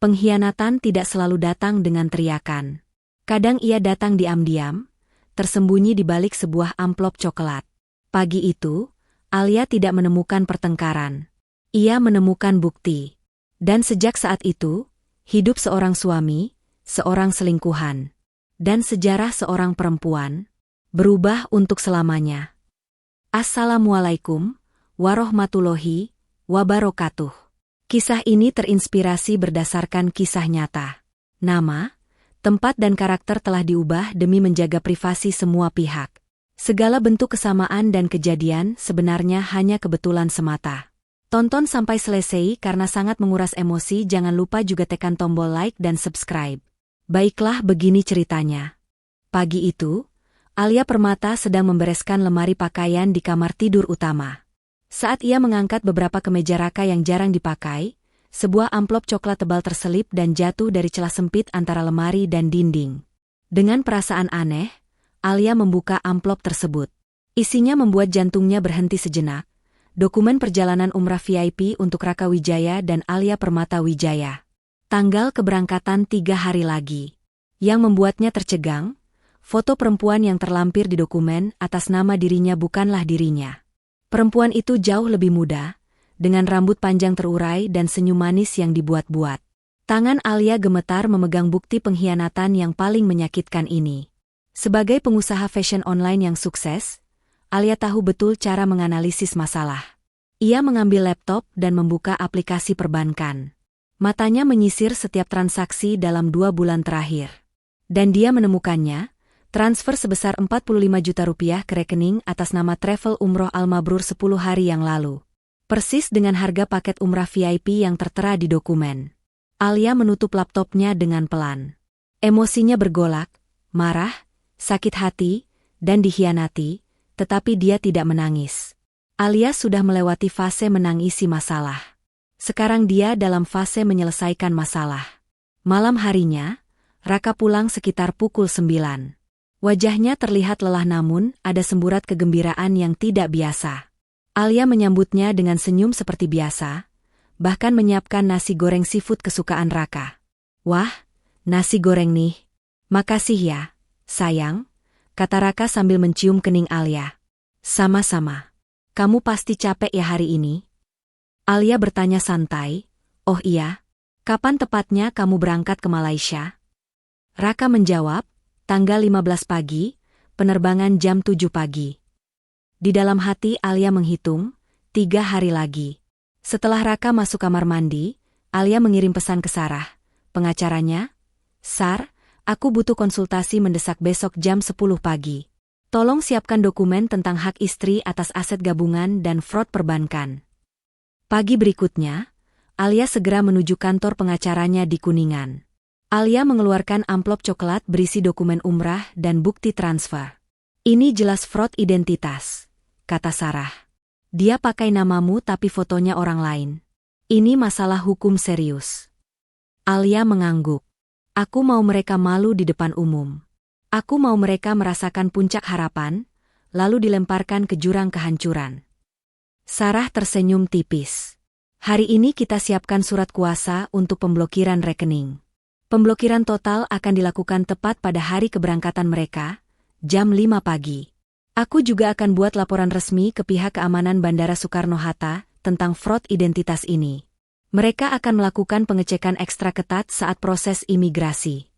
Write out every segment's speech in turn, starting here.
Pengkhianatan tidak selalu datang dengan teriakan. Kadang ia datang diam-diam, tersembunyi di balik sebuah amplop coklat. Pagi itu, Alia tidak menemukan pertengkaran. Ia menemukan bukti. Dan sejak saat itu, hidup seorang suami, seorang selingkuhan, dan sejarah seorang perempuan berubah untuk selamanya. Assalamualaikum warahmatullahi wabarakatuh. Kisah ini terinspirasi berdasarkan kisah nyata. Nama, tempat dan karakter telah diubah demi menjaga privasi semua pihak. Segala bentuk kesamaan dan kejadian sebenarnya hanya kebetulan semata. Tonton sampai selesai karena sangat menguras emosi. Jangan lupa juga tekan tombol like dan subscribe. Baiklah, begini ceritanya. Pagi itu, Alia Permata sedang membereskan lemari pakaian di kamar tidur utama. Saat ia mengangkat beberapa kemeja Raka yang jarang dipakai, sebuah amplop coklat tebal terselip dan jatuh dari celah sempit antara lemari dan dinding. Dengan perasaan aneh, Alia membuka amplop tersebut. Isinya membuat jantungnya berhenti sejenak. Dokumen perjalanan umrah VIP untuk Raka Wijaya dan Alia Permata Wijaya. Tanggal keberangkatan 3 hari lagi. Yang membuatnya tercegang, foto perempuan yang terlampir di dokumen atas nama dirinya bukanlah dirinya. Perempuan itu jauh lebih muda, dengan rambut panjang terurai dan senyum manis yang dibuat-buat. Tangan Alia gemetar memegang bukti pengkhianatan yang paling menyakitkan ini. Sebagai pengusaha fashion online yang sukses, Alia tahu betul cara menganalisis masalah. Ia mengambil laptop dan membuka aplikasi perbankan. Matanya menyisir setiap transaksi dalam 2 bulan terakhir. Dan dia menemukannya, transfer sebesar 45 juta rupiah ke rekening atas nama travel umroh Al-Mabrur 10 hari yang lalu. Persis dengan harga paket umrah VIP yang tertera di dokumen. Alia menutup laptopnya dengan pelan. Emosinya bergolak, marah, sakit hati, dan dikhianati. Tetapi dia tidak menangis. Alia sudah melewati fase menangisi masalah. Sekarang dia dalam fase menyelesaikan masalah. Malam harinya, Raka pulang sekitar pukul 9. Wajahnya terlihat lelah namun ada semburat kegembiraan yang tidak biasa. Alia menyambutnya dengan senyum seperti biasa, bahkan menyiapkan nasi goreng seafood kesukaan Raka. Wah, nasi goreng nih. Makasih ya, sayang, kata Raka sambil mencium kening Alia. Sama-sama. Kamu pasti capek ya hari ini? Alia bertanya santai. Oh iya. Kapan tepatnya kamu berangkat ke Malaysia? Raka menjawab, tanggal 15 pagi, penerbangan jam 7 pagi. Di dalam hati Alia menghitung, 3 hari lagi. Setelah Raka masuk kamar mandi, Alia mengirim pesan ke Sarah, pengacaranya. Sar, aku butuh konsultasi mendesak besok jam 10 pagi. Tolong siapkan dokumen tentang hak istri atas aset gabungan dan fraud perbankan. Pagi berikutnya, Alia segera menuju kantor pengacaranya di Kuningan. Alia mengeluarkan amplop coklat berisi dokumen umrah dan bukti transfer. Ini jelas fraud identitas, kata Sarah. Dia pakai namamu tapi fotonya orang lain. Ini masalah hukum serius. Alia mengangguk. Aku mau mereka malu di depan umum. Aku mau mereka merasakan puncak harapan, lalu dilemparkan ke jurang kehancuran. Sarah tersenyum tipis. Hari ini kita siapkan surat kuasa untuk pemblokiran rekening. Pemblokiran total akan dilakukan tepat pada hari keberangkatan mereka, jam 5 pagi. Aku juga akan buat laporan resmi ke pihak keamanan Bandara Soekarno-Hatta tentang fraud identitas ini. Mereka akan melakukan pengecekan ekstra ketat saat proses imigrasi.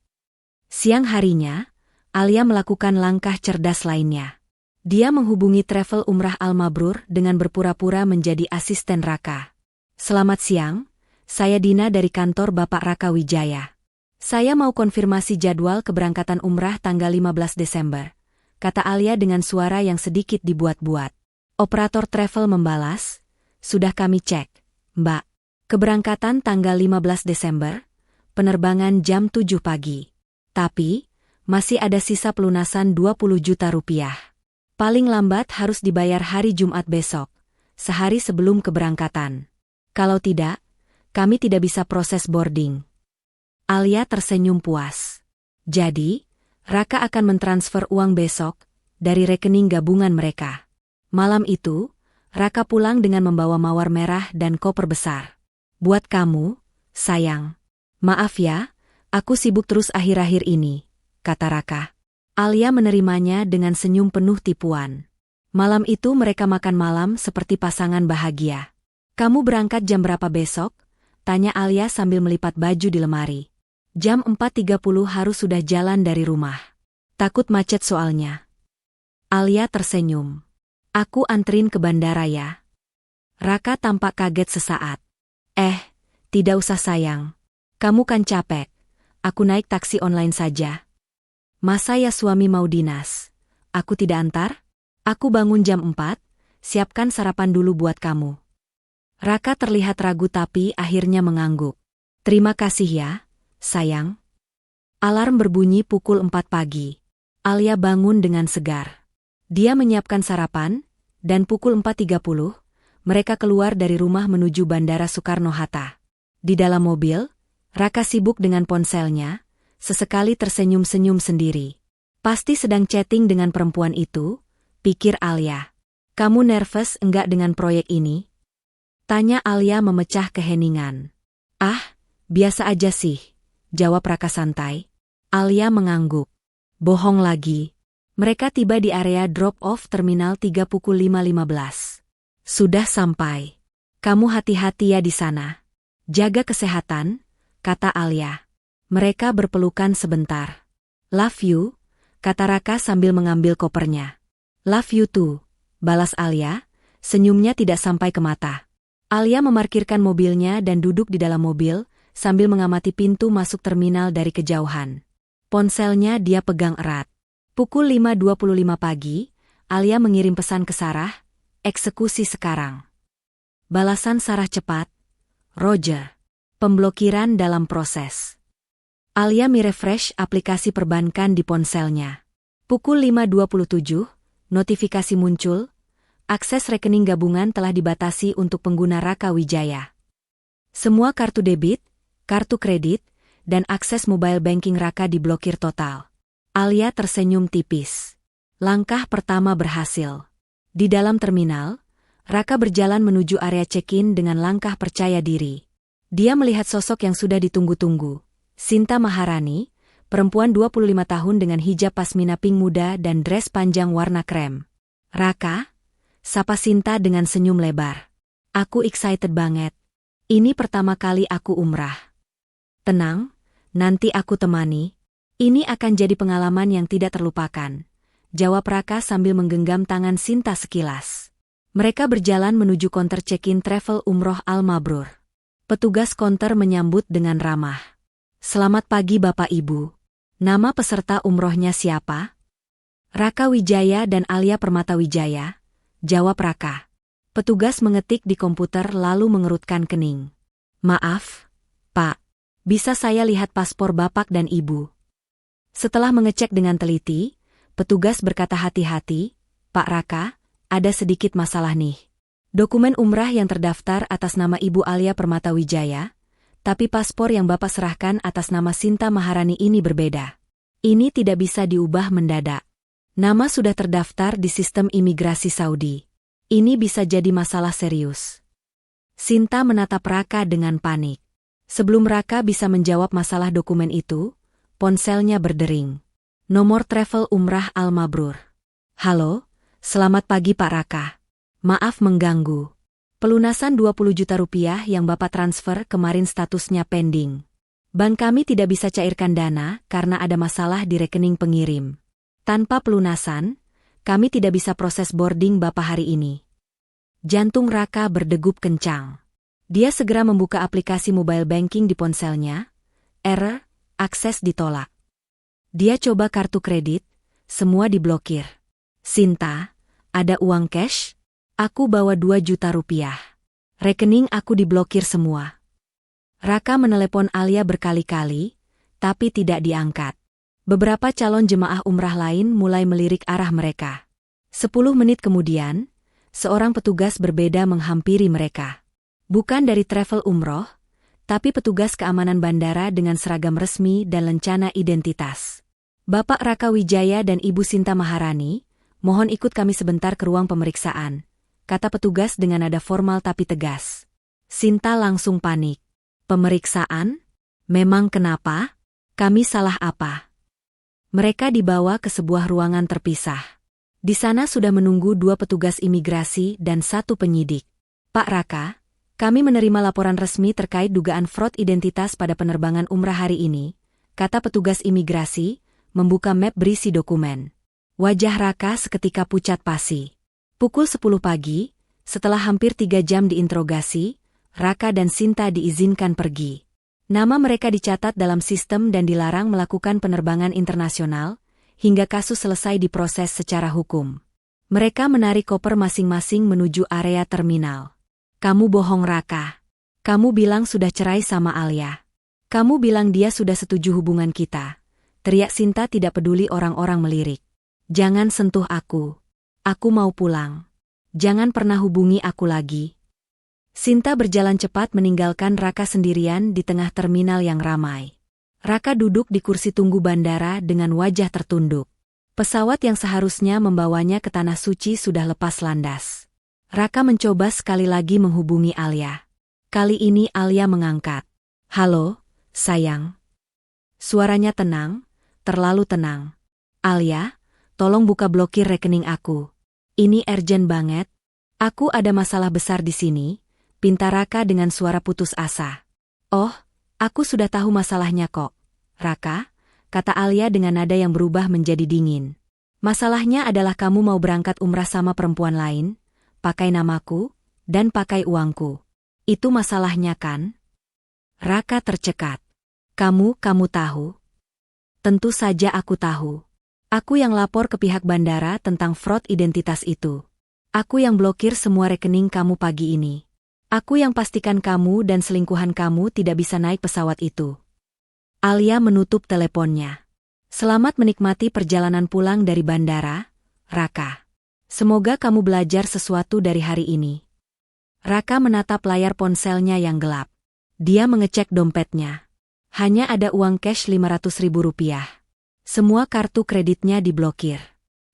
Siang harinya, Alia melakukan langkah cerdas lainnya. Dia menghubungi travel umrah Al-Mabrur dengan berpura-pura menjadi asisten Raka. Selamat siang, saya Dina dari kantor Bapak Raka Wijaya. Saya mau konfirmasi jadwal keberangkatan umrah tanggal 15 Desember, kata Alia dengan suara yang sedikit dibuat-buat. Operator travel membalas, sudah kami cek, Mbak. Keberangkatan tanggal 15 Desember, penerbangan jam 7 pagi. Tapi, masih ada sisa pelunasan 20 juta rupiah. Paling lambat harus dibayar hari Jumat besok, sehari sebelum keberangkatan. Kalau tidak, kami tidak bisa proses boarding. Alia tersenyum puas. Jadi, Raka akan mentransfer uang besok, dari rekening gabungan mereka. Malam itu, Raka pulang dengan membawa mawar merah dan koper besar. Buat kamu, sayang. Maaf ya, aku sibuk terus akhir-akhir ini, kata Raka. Alia menerimanya dengan senyum penuh tipuan. Malam itu mereka makan malam seperti pasangan bahagia. Kamu berangkat jam berapa besok? Tanya Alia sambil melipat baju di lemari. Jam 4.30 harus sudah jalan dari rumah. Takut macet soalnya. Alia tersenyum. Aku anterin ke bandara ya. Raka tampak kaget sesaat. Tidak usah sayang. Kamu kan capek. Aku naik taksi online saja. Masa ya suami mau dinas? Aku tidak antar? Aku bangun jam 4, siapkan sarapan dulu buat kamu. Raka terlihat ragu tapi akhirnya mengangguk. Terima kasih ya, sayang. Alarm berbunyi pukul 4 pagi. Alia bangun dengan segar. Dia menyiapkan sarapan, dan pukul 4.30, mereka keluar dari rumah menuju Bandara Soekarno-Hatta. Di dalam mobil, Raka sibuk dengan ponselnya, sesekali tersenyum-senyum sendiri. Pasti sedang chatting dengan perempuan itu, pikir Alia. Kamu nervous enggak dengan proyek ini? Tanya Alia memecah keheningan. Biasa aja sih, jawab Raka santai. Alia mengangguk. Bohong lagi. Mereka tiba di area drop-off Terminal 3 pukul 5.15. Sudah sampai. Kamu hati-hati ya di sana. Jaga kesehatan, kata Alia. Mereka berpelukan sebentar. Love you, kata Raka sambil mengambil kopernya. Love you too, balas Alia, senyumnya tidak sampai ke mata. Alia memarkirkan mobilnya dan duduk di dalam mobil, sambil mengamati pintu masuk terminal dari kejauhan. Ponselnya dia pegang erat. Pukul 5.25 pagi, Alia mengirim pesan ke Sarah, eksekusi sekarang. Balasan Sarah cepat, Roger. Pemblokiran dalam proses. Alia merefresh aplikasi perbankan di ponselnya. Pukul 5.27, notifikasi muncul, akses rekening gabungan telah dibatasi untuk pengguna Raka Wijaya. Semua kartu debit, kartu kredit, dan akses mobile banking Raka diblokir total. Alia tersenyum tipis. Langkah pertama berhasil. Di dalam terminal, Raka berjalan menuju area check-in dengan langkah percaya diri. Dia melihat sosok yang sudah ditunggu-tunggu. Sinta Maharani, perempuan 25 tahun dengan hijab pasmina pink muda dan dress panjang warna krem. Raka? Sapa Sinta dengan senyum lebar. Aku excited banget. Ini pertama kali aku umrah. Tenang, nanti aku temani. Ini akan jadi pengalaman yang tidak terlupakan, jawab Raka sambil menggenggam tangan Sinta sekilas. Mereka berjalan menuju konter check-in travel umroh Al Mabrur. Petugas konter menyambut dengan ramah. Selamat pagi Bapak Ibu. Nama peserta umrohnya siapa? Raka Wijaya dan Alia Permata Wijaya, jawab Raka. Petugas mengetik di komputer lalu mengerutkan kening. Maaf, Pak. Bisa saya lihat paspor Bapak dan Ibu? Setelah mengecek dengan teliti, petugas berkata hati-hati, Pak Raka, ada sedikit masalah nih. Dokumen umrah yang terdaftar atas nama Ibu Alia Permata Wijaya, tapi paspor yang Bapak serahkan atas nama Sinta Maharani ini berbeda. Ini tidak bisa diubah mendadak. Nama sudah terdaftar di sistem imigrasi Saudi. Ini bisa jadi masalah serius. Sinta menatap Raka dengan panik. Sebelum Raka bisa menjawab masalah dokumen itu, ponselnya berdering. Nomor travel umrah Al Mabrur. Halo, selamat pagi Pak Raka. Maaf mengganggu. Pelunasan 20 juta rupiah yang Bapak transfer kemarin statusnya pending. Bank kami tidak bisa cairkan dana karena ada masalah di rekening pengirim. Tanpa pelunasan, kami tidak bisa proses boarding Bapak hari ini. Jantung Raka berdegup kencang. Dia segera membuka aplikasi mobile banking di ponselnya. Error, akses ditolak. Dia coba kartu kredit, semua diblokir. Sinta, ada uang cash? Aku bawa 2 juta rupiah. Rekening aku diblokir semua. Raka menelepon Alia berkali-kali, tapi tidak diangkat. Beberapa calon jemaah umrah lain mulai melirik arah mereka. 10 menit kemudian, seorang petugas berbeda menghampiri mereka. Bukan dari travel umroh, tapi petugas keamanan bandara dengan seragam resmi dan lencana identitas. Bapak Raka Wijaya dan Ibu Sinta Maharani, mohon ikut kami sebentar ke ruang pemeriksaan, kata petugas dengan nada formal tapi tegas. Sinta langsung panik. Pemeriksaan? Memang kenapa? Kami salah apa? Mereka dibawa ke sebuah ruangan terpisah. Di sana sudah menunggu 2 petugas imigrasi dan 1 penyidik. Pak Raka, kami menerima laporan resmi terkait dugaan fraud identitas pada penerbangan umrah hari ini, kata petugas imigrasi, membuka map berisi dokumen. Wajah Raka seketika pucat pasi. Pukul 10 pagi, setelah hampir 3 jam diinterogasi, Raka dan Sinta diizinkan pergi. Nama mereka dicatat dalam sistem dan dilarang melakukan penerbangan internasional, hingga kasus selesai diproses secara hukum. Mereka menarik koper masing-masing menuju area terminal. Kamu bohong Raka. Kamu bilang sudah cerai sama Alia. Kamu bilang dia sudah setuju hubungan kita. Teriak Sinta tidak peduli orang-orang melirik. Jangan sentuh aku. Aku mau pulang. Jangan pernah hubungi aku lagi. Sinta berjalan cepat meninggalkan Raka sendirian di tengah terminal yang ramai. Raka duduk di kursi tunggu bandara dengan wajah tertunduk. Pesawat yang seharusnya membawanya ke Tanah Suci sudah lepas landas. Raka mencoba sekali lagi menghubungi Alia. Kali ini Alia mengangkat. Halo, sayang. Suaranya tenang, terlalu tenang. Alia, tolong buka blokir rekening aku. Ini urgent banget. Aku ada masalah besar di sini. Pinta Raka dengan suara putus asa. Oh, aku sudah tahu masalahnya kok. Raka, kata Alia dengan nada yang berubah menjadi dingin. Masalahnya adalah kamu mau berangkat umrah sama perempuan lain, pakai namaku, dan pakai uangku. Itu masalahnya kan? Raka tercekat. Kamu tahu? Tentu saja aku tahu. Aku yang lapor ke pihak bandara tentang fraud identitas itu. Aku yang blokir semua rekening kamu pagi ini. Aku yang pastikan kamu dan selingkuhan kamu tidak bisa naik pesawat itu. Alia menutup teleponnya. Selamat menikmati perjalanan pulang dari bandara, Raka. Semoga kamu belajar sesuatu dari hari ini. Raka menatap layar ponselnya yang gelap. Dia mengecek dompetnya. Hanya ada uang cash Rp500.000. Semua kartu kreditnya diblokir.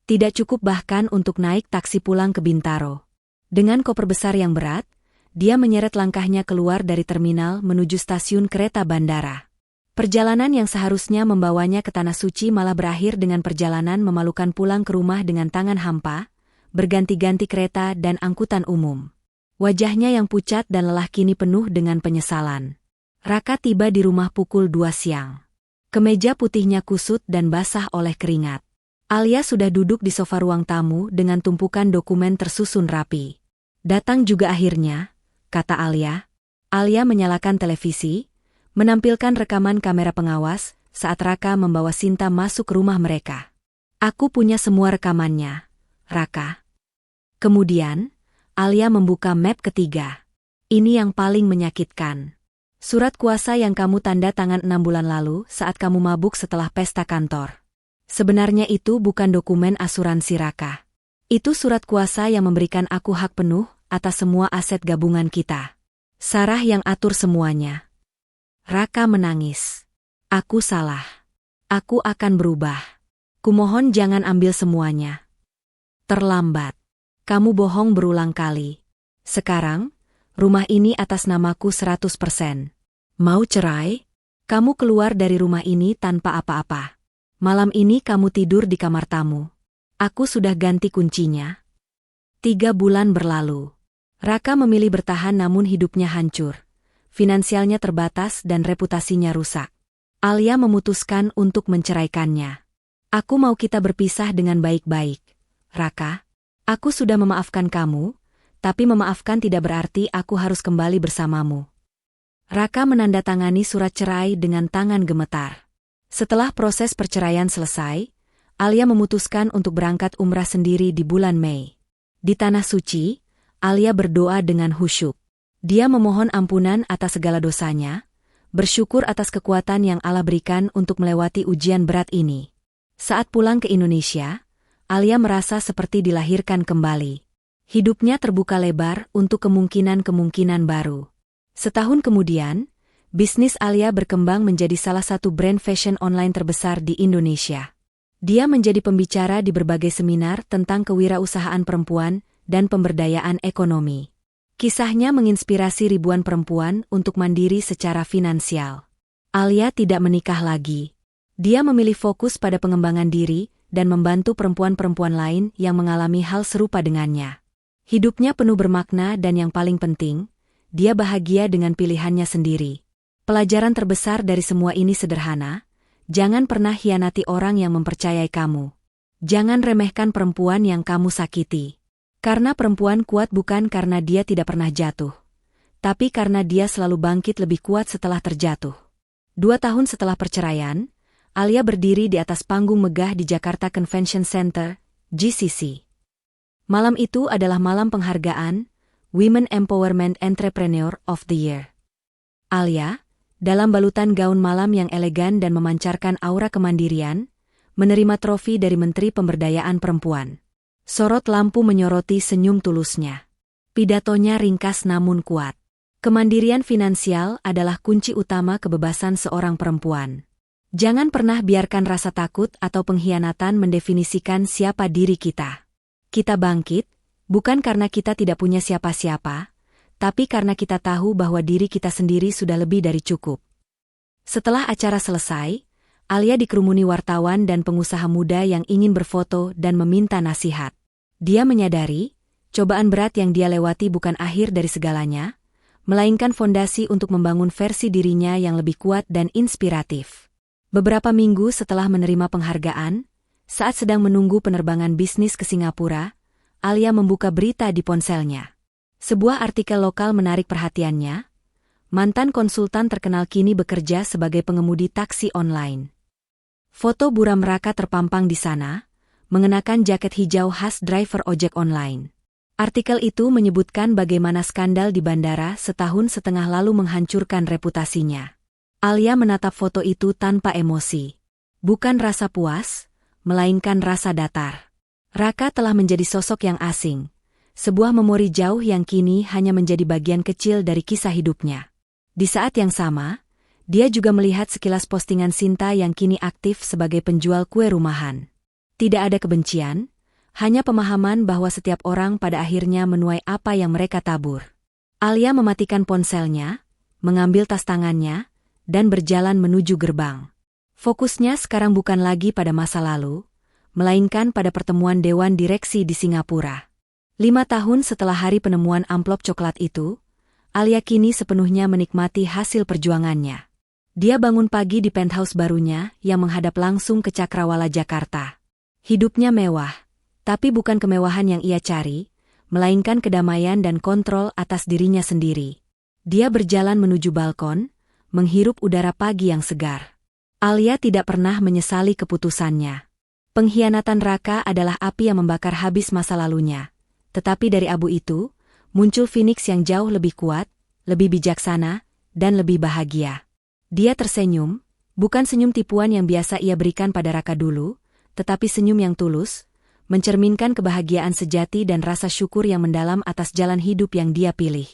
Tidak cukup bahkan untuk naik taksi pulang ke Bintaro. Dengan koper besar yang berat, dia menyeret langkahnya keluar dari terminal menuju stasiun kereta bandara. Perjalanan yang seharusnya membawanya ke Tanah Suci malah berakhir dengan perjalanan memalukan pulang ke rumah dengan tangan hampa, berganti-ganti kereta dan angkutan umum. Wajahnya yang pucat dan lelah kini penuh dengan penyesalan. Raka tiba di rumah pukul 2 siang. Kemeja putihnya kusut dan basah oleh keringat. Alia sudah duduk di sofa ruang tamu dengan tumpukan dokumen tersusun rapi. Datang juga akhirnya, kata Alia. Alia menyalakan televisi, menampilkan rekaman kamera pengawas saat Raka membawa Sinta masuk ke rumah mereka. Aku punya semua rekamannya, Raka. Kemudian, Alia membuka map ketiga. Ini yang paling menyakitkan. Surat kuasa yang kamu tanda tangan 6 bulan lalu saat kamu mabuk setelah pesta kantor. Sebenarnya itu bukan dokumen asuransi Raka. Itu surat kuasa yang memberikan aku hak penuh atas semua aset gabungan kita. Sarah yang atur semuanya. Raka menangis. Aku salah. Aku akan berubah. Kumohon jangan ambil semuanya. Terlambat. Kamu bohong berulang kali. Sekarang, rumah ini atas namaku 100%. Mau cerai? Kamu keluar dari rumah ini tanpa apa-apa. Malam ini kamu tidur di kamar tamu. Aku sudah ganti kuncinya. 3 bulan berlalu. Raka memilih bertahan namun hidupnya hancur. Finansialnya terbatas dan reputasinya rusak. Alia memutuskan untuk menceraikannya. Aku mau kita berpisah dengan baik-baik. Raka, aku sudah memaafkan kamu, tapi memaafkan tidak berarti aku harus kembali bersamamu. Raka menandatangani surat cerai dengan tangan gemetar. Setelah proses perceraian selesai, Alia memutuskan untuk berangkat umrah sendiri di bulan Mei. Di Tanah Suci, Alia berdoa dengan khusyuk. Dia memohon ampunan atas segala dosanya, bersyukur atas kekuatan yang Allah berikan untuk melewati ujian berat ini. Saat pulang ke Indonesia, Alia merasa seperti dilahirkan kembali. Hidupnya terbuka lebar untuk kemungkinan-kemungkinan baru. Setahun kemudian, bisnis Alia berkembang menjadi salah satu brand fashion online terbesar di Indonesia. Dia menjadi pembicara di berbagai seminar tentang kewirausahaan perempuan dan pemberdayaan ekonomi. Kisahnya menginspirasi ribuan perempuan untuk mandiri secara finansial. Alia tidak menikah lagi. Dia memilih fokus pada pengembangan diri dan membantu perempuan-perempuan lain yang mengalami hal serupa dengannya. Hidupnya penuh bermakna dan yang paling penting, dia bahagia dengan pilihannya sendiri. Pelajaran terbesar dari semua ini sederhana, jangan pernah hianati orang yang mempercayai kamu. Jangan remehkan perempuan yang kamu sakiti. Karena perempuan kuat bukan karena dia tidak pernah jatuh, tapi karena dia selalu bangkit lebih kuat setelah terjatuh. 2 tahun setelah perceraian, Alia berdiri di atas panggung megah di Jakarta Convention Center, GCC. Malam itu adalah malam penghargaan Women Empowerment Entrepreneur of the Year. Alia, dalam balutan gaun malam yang elegan dan memancarkan aura kemandirian, menerima trofi dari Menteri Pemberdayaan Perempuan. Sorot lampu menyoroti senyum tulusnya. Pidatonya ringkas namun kuat. Kemandirian finansial adalah kunci utama kebebasan seorang perempuan. Jangan pernah biarkan rasa takut atau pengkhianatan mendefinisikan siapa diri kita. Kita bangkit, bukan karena kita tidak punya siapa-siapa, tapi karena kita tahu bahwa diri kita sendiri sudah lebih dari cukup. Setelah acara selesai, Alia dikerumuni wartawan dan pengusaha muda yang ingin berfoto dan meminta nasihat. Dia menyadari, cobaan berat yang dia lewati bukan akhir dari segalanya, melainkan fondasi untuk membangun versi dirinya yang lebih kuat dan inspiratif. Beberapa minggu setelah menerima penghargaan, saat sedang menunggu penerbangan bisnis ke Singapura, Alia membuka berita di ponselnya. Sebuah artikel lokal menarik perhatiannya. Mantan konsultan terkenal kini bekerja sebagai pengemudi taksi online. Foto buram Raka terpampang di sana, mengenakan jaket hijau khas driver ojek online. Artikel itu menyebutkan bagaimana skandal di bandara setahun setengah lalu menghancurkan reputasinya. Alia menatap foto itu tanpa emosi. Bukan rasa puas, melainkan rasa datar. Raka telah menjadi sosok yang asing, sebuah memori jauh yang kini hanya menjadi bagian kecil dari kisah hidupnya. Di saat yang sama, dia juga melihat sekilas postingan Sinta yang kini aktif sebagai penjual kue rumahan. Tidak ada kebencian, hanya pemahaman bahwa setiap orang pada akhirnya menuai apa yang mereka tabur. Alia mematikan ponselnya, mengambil tas tangannya, dan berjalan menuju gerbang. Fokusnya sekarang bukan lagi pada masa lalu, melainkan pada pertemuan Dewan Direksi di Singapura. 5 tahun setelah hari penemuan amplop coklat itu, Alia kini sepenuhnya menikmati hasil perjuangannya. Dia bangun pagi di penthouse barunya yang menghadap langsung ke Cakrawala Jakarta. Hidupnya mewah, tapi bukan kemewahan yang ia cari, melainkan kedamaian dan kontrol atas dirinya sendiri. Dia berjalan menuju balkon, menghirup udara pagi yang segar. Alia tidak pernah menyesali keputusannya. Pengkhianatan Raka adalah api yang membakar habis masa lalunya. Tetapi dari abu itu, muncul Phoenix yang jauh lebih kuat, lebih bijaksana, dan lebih bahagia. Dia tersenyum, bukan senyum tipuan yang biasa ia berikan pada Raka dulu, tetapi senyum yang tulus, mencerminkan kebahagiaan sejati dan rasa syukur yang mendalam atas jalan hidup yang dia pilih.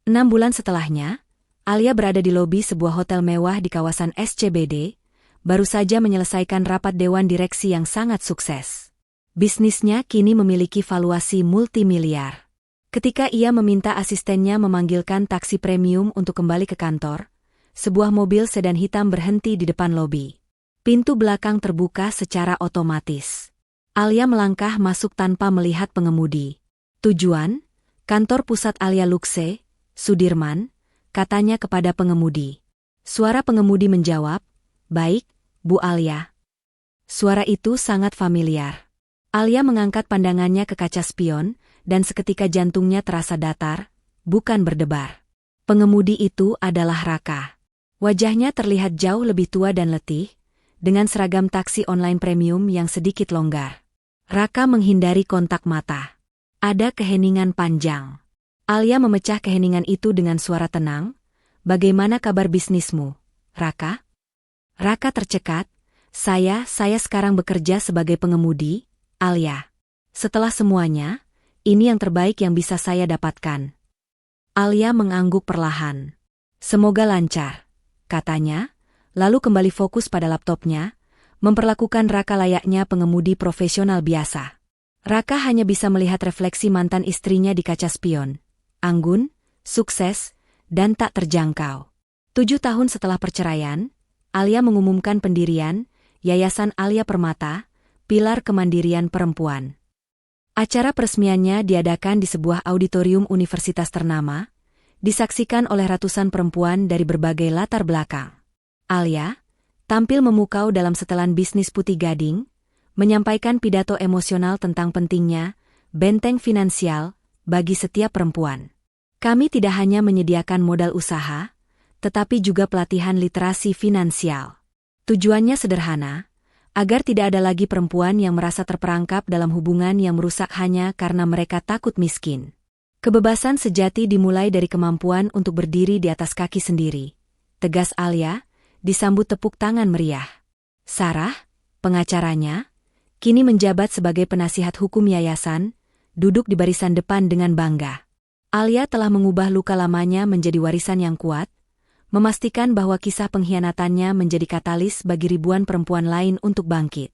6 bulan setelahnya, Alia berada di lobi sebuah hotel mewah di kawasan SCBD, baru saja menyelesaikan rapat dewan direksi yang sangat sukses. Bisnisnya kini memiliki valuasi multimiliar. Ketika ia meminta asistennya memanggilkan taksi premium untuk kembali ke kantor, sebuah mobil sedan hitam berhenti di depan lobi. Pintu belakang terbuka secara otomatis. Alia melangkah masuk tanpa melihat pengemudi. Tujuan? Kantor pusat Alia Luxe, Sudirman, katanya kepada pengemudi. Suara pengemudi menjawab, "Baik, Bu Alia." Suara itu sangat familiar. Alia mengangkat pandangannya ke kaca spion, dan seketika jantungnya terasa datar, bukan berdebar. Pengemudi itu adalah Raka. Wajahnya terlihat jauh lebih tua dan letih, dengan seragam taksi online premium yang sedikit longgar. Raka menghindari kontak mata. Ada keheningan panjang. Alia memecah keheningan itu dengan suara tenang. "Bagaimana kabar bisnismu, Raka?" Raka tercekat. Saya sekarang bekerja sebagai pengemudi, Alia. Setelah semuanya, ini yang terbaik yang bisa saya dapatkan." Alia mengangguk perlahan. "Semoga lancar," katanya, lalu kembali fokus pada laptopnya, memperlakukan Raka layaknya pengemudi profesional biasa. Raka hanya bisa melihat refleksi mantan istrinya di kaca spion. Anggun, sukses, dan tak terjangkau. 7 tahun setelah perceraian, Alia mengumumkan pendirian Yayasan Alia Permata, Pilar Kemandirian Perempuan. Acara peresmiannya diadakan di sebuah auditorium universitas ternama, disaksikan oleh ratusan perempuan dari berbagai latar belakang. Alia tampil memukau dalam setelan bisnis putih gading, menyampaikan pidato emosional tentang pentingnya benteng finansial bagi setiap perempuan. Kami tidak hanya menyediakan modal usaha, tetapi juga pelatihan literasi finansial. Tujuannya sederhana, agar tidak ada lagi perempuan yang merasa terperangkap dalam hubungan yang merusak hanya karena mereka takut miskin. Kebebasan sejati dimulai dari kemampuan untuk berdiri di atas kaki sendiri, tegas Alia, disambut tepuk tangan meriah. Sarah, pengacaranya, kini menjabat sebagai penasihat hukum yayasan, duduk di barisan depan dengan bangga. Alia telah mengubah luka lamanya menjadi warisan yang kuat, memastikan bahwa kisah pengkhianatannya menjadi katalis bagi ribuan perempuan lain untuk bangkit.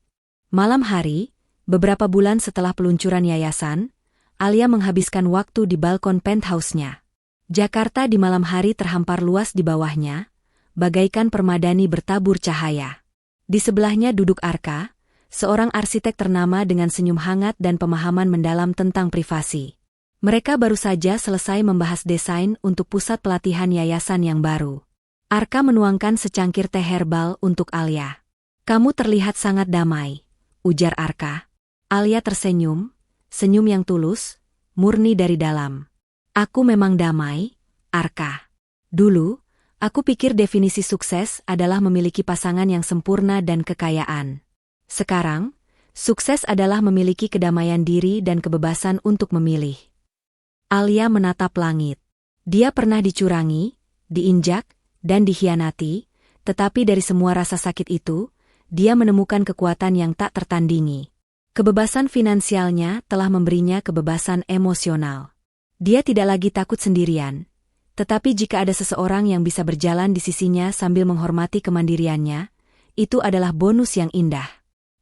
Malam hari, beberapa bulan setelah peluncuran yayasan, Alia menghabiskan waktu di balkon penthouse-nya. Jakarta di malam hari terhampar luas di bawahnya, bagaikan permadani bertabur cahaya. Di sebelahnya duduk Arka, seorang arsitek ternama dengan senyum hangat dan pemahaman mendalam tentang privasi. Mereka baru saja selesai membahas desain untuk pusat pelatihan yayasan yang baru. Arka menuangkan secangkir teh herbal untuk Alia. "Kamu terlihat sangat damai," ujar Arka. Alia tersenyum, senyum yang tulus, murni dari dalam. "Aku memang damai, Arka. Dulu, aku pikir definisi sukses adalah memiliki pasangan yang sempurna dan kekayaan. Sekarang, sukses adalah memiliki kedamaian diri dan kebebasan untuk memilih." Alia menatap langit. Dia pernah dicurangi, diinjak, dan dikhianati, tetapi dari semua rasa sakit itu, dia menemukan kekuatan yang tak tertandingi. Kebebasan finansialnya telah memberinya kebebasan emosional. Dia tidak lagi takut sendirian, tetapi jika ada seseorang yang bisa berjalan di sisinya sambil menghormati kemandiriannya, itu adalah bonus yang indah.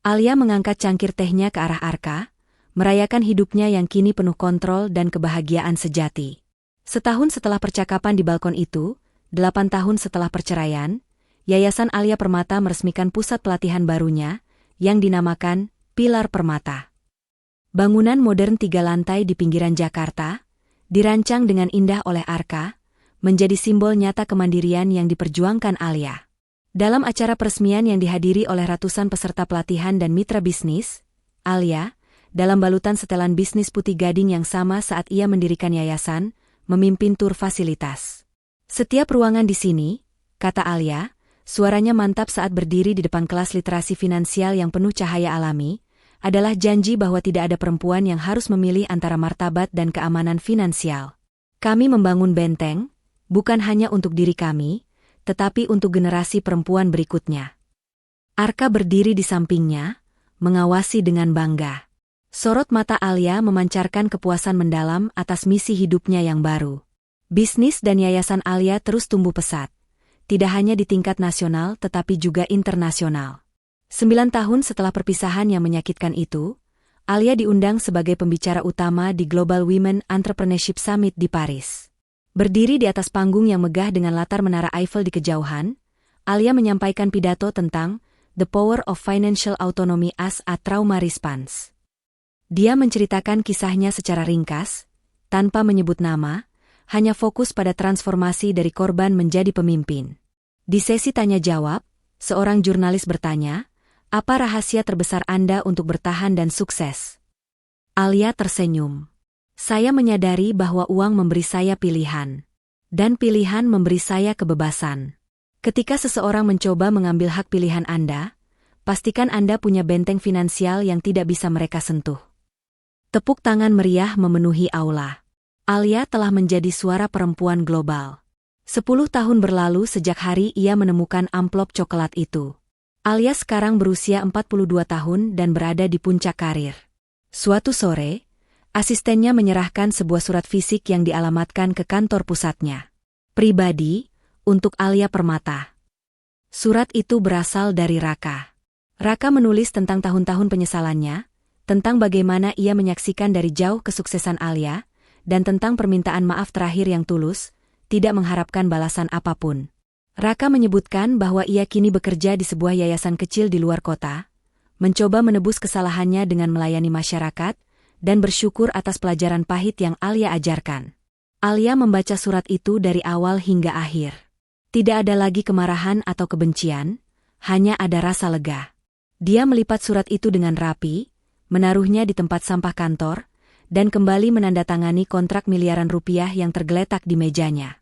Alia mengangkat cangkir tehnya ke arah Arka, merayakan hidupnya yang kini penuh kontrol dan kebahagiaan sejati. Setahun setelah percakapan di balkon itu, 8 tahun setelah perceraian, Yayasan Alia Permata meresmikan pusat pelatihan barunya, yang dinamakan Pilar Permata. Bangunan modern 3 lantai di pinggiran Jakarta, dirancang dengan indah oleh Arka, menjadi simbol nyata kemandirian yang diperjuangkan Alia. Dalam acara peresmian yang dihadiri oleh ratusan peserta pelatihan dan mitra bisnis, Alia, dalam balutan setelan bisnis putih gading yang sama saat ia mendirikan yayasan, memimpin tur fasilitas. "Setiap ruangan di sini," kata Alia, suaranya mantap saat berdiri di depan kelas literasi finansial yang penuh cahaya alami, adalah janji bahwa tidak ada perempuan yang harus memilih antara martabat dan keamanan finansial. "Kami membangun benteng, bukan hanya untuk diri kami, tetapi untuk generasi perempuan berikutnya." Arka berdiri di sampingnya, mengawasi dengan bangga. Sorot mata Alia memancarkan kepuasan mendalam atas misi hidupnya yang baru. Bisnis dan yayasan Alia terus tumbuh pesat, tidak hanya di tingkat nasional tetapi juga internasional. 9 tahun setelah perpisahan yang menyakitkan itu, Alia diundang sebagai pembicara utama di Global Women Entrepreneurship Summit di Paris. Berdiri di atas panggung yang megah dengan latar menara Eiffel di kejauhan, Alia menyampaikan pidato tentang The Power of Financial Autonomy as a Trauma Response. Dia menceritakan kisahnya secara ringkas, tanpa menyebut nama, hanya fokus pada transformasi dari korban menjadi pemimpin. Di sesi tanya-jawab, seorang jurnalis bertanya, "Apa rahasia terbesar Anda untuk bertahan dan sukses?" Alia tersenyum. "Saya menyadari bahwa uang memberi saya pilihan. Dan pilihan memberi saya kebebasan. Ketika seseorang mencoba mengambil hak pilihan Anda, pastikan Anda punya benteng finansial yang tidak bisa mereka sentuh." Tepuk tangan meriah memenuhi aula. Alia telah menjadi suara perempuan global. 10 tahun berlalu sejak hari ia menemukan amplop coklat itu. Alia sekarang berusia 42 tahun dan berada di puncak karir. Suatu sore, asistennya menyerahkan sebuah surat fisik yang dialamatkan ke kantor pusatnya. "Pribadi, untuk Alia Permata." Surat itu berasal dari Raka. Raka menulis tentang tahun-tahun penyesalannya, tentang bagaimana ia menyaksikan dari jauh kesuksesan Alia, dan tentang permintaan maaf terakhir yang tulus, tidak mengharapkan balasan apapun. Raka menyebutkan bahwa ia kini bekerja di sebuah yayasan kecil di luar kota, mencoba menebus kesalahannya dengan melayani masyarakat, dan bersyukur atas pelajaran pahit yang Alia ajarkan. Alia membaca surat itu dari awal hingga akhir. Tidak ada lagi kemarahan atau kebencian, hanya ada rasa lega. Dia melipat surat itu dengan rapi, menaruhnya di tempat sampah kantor, dan kembali menandatangani kontrak miliaran rupiah yang tergeletak di mejanya.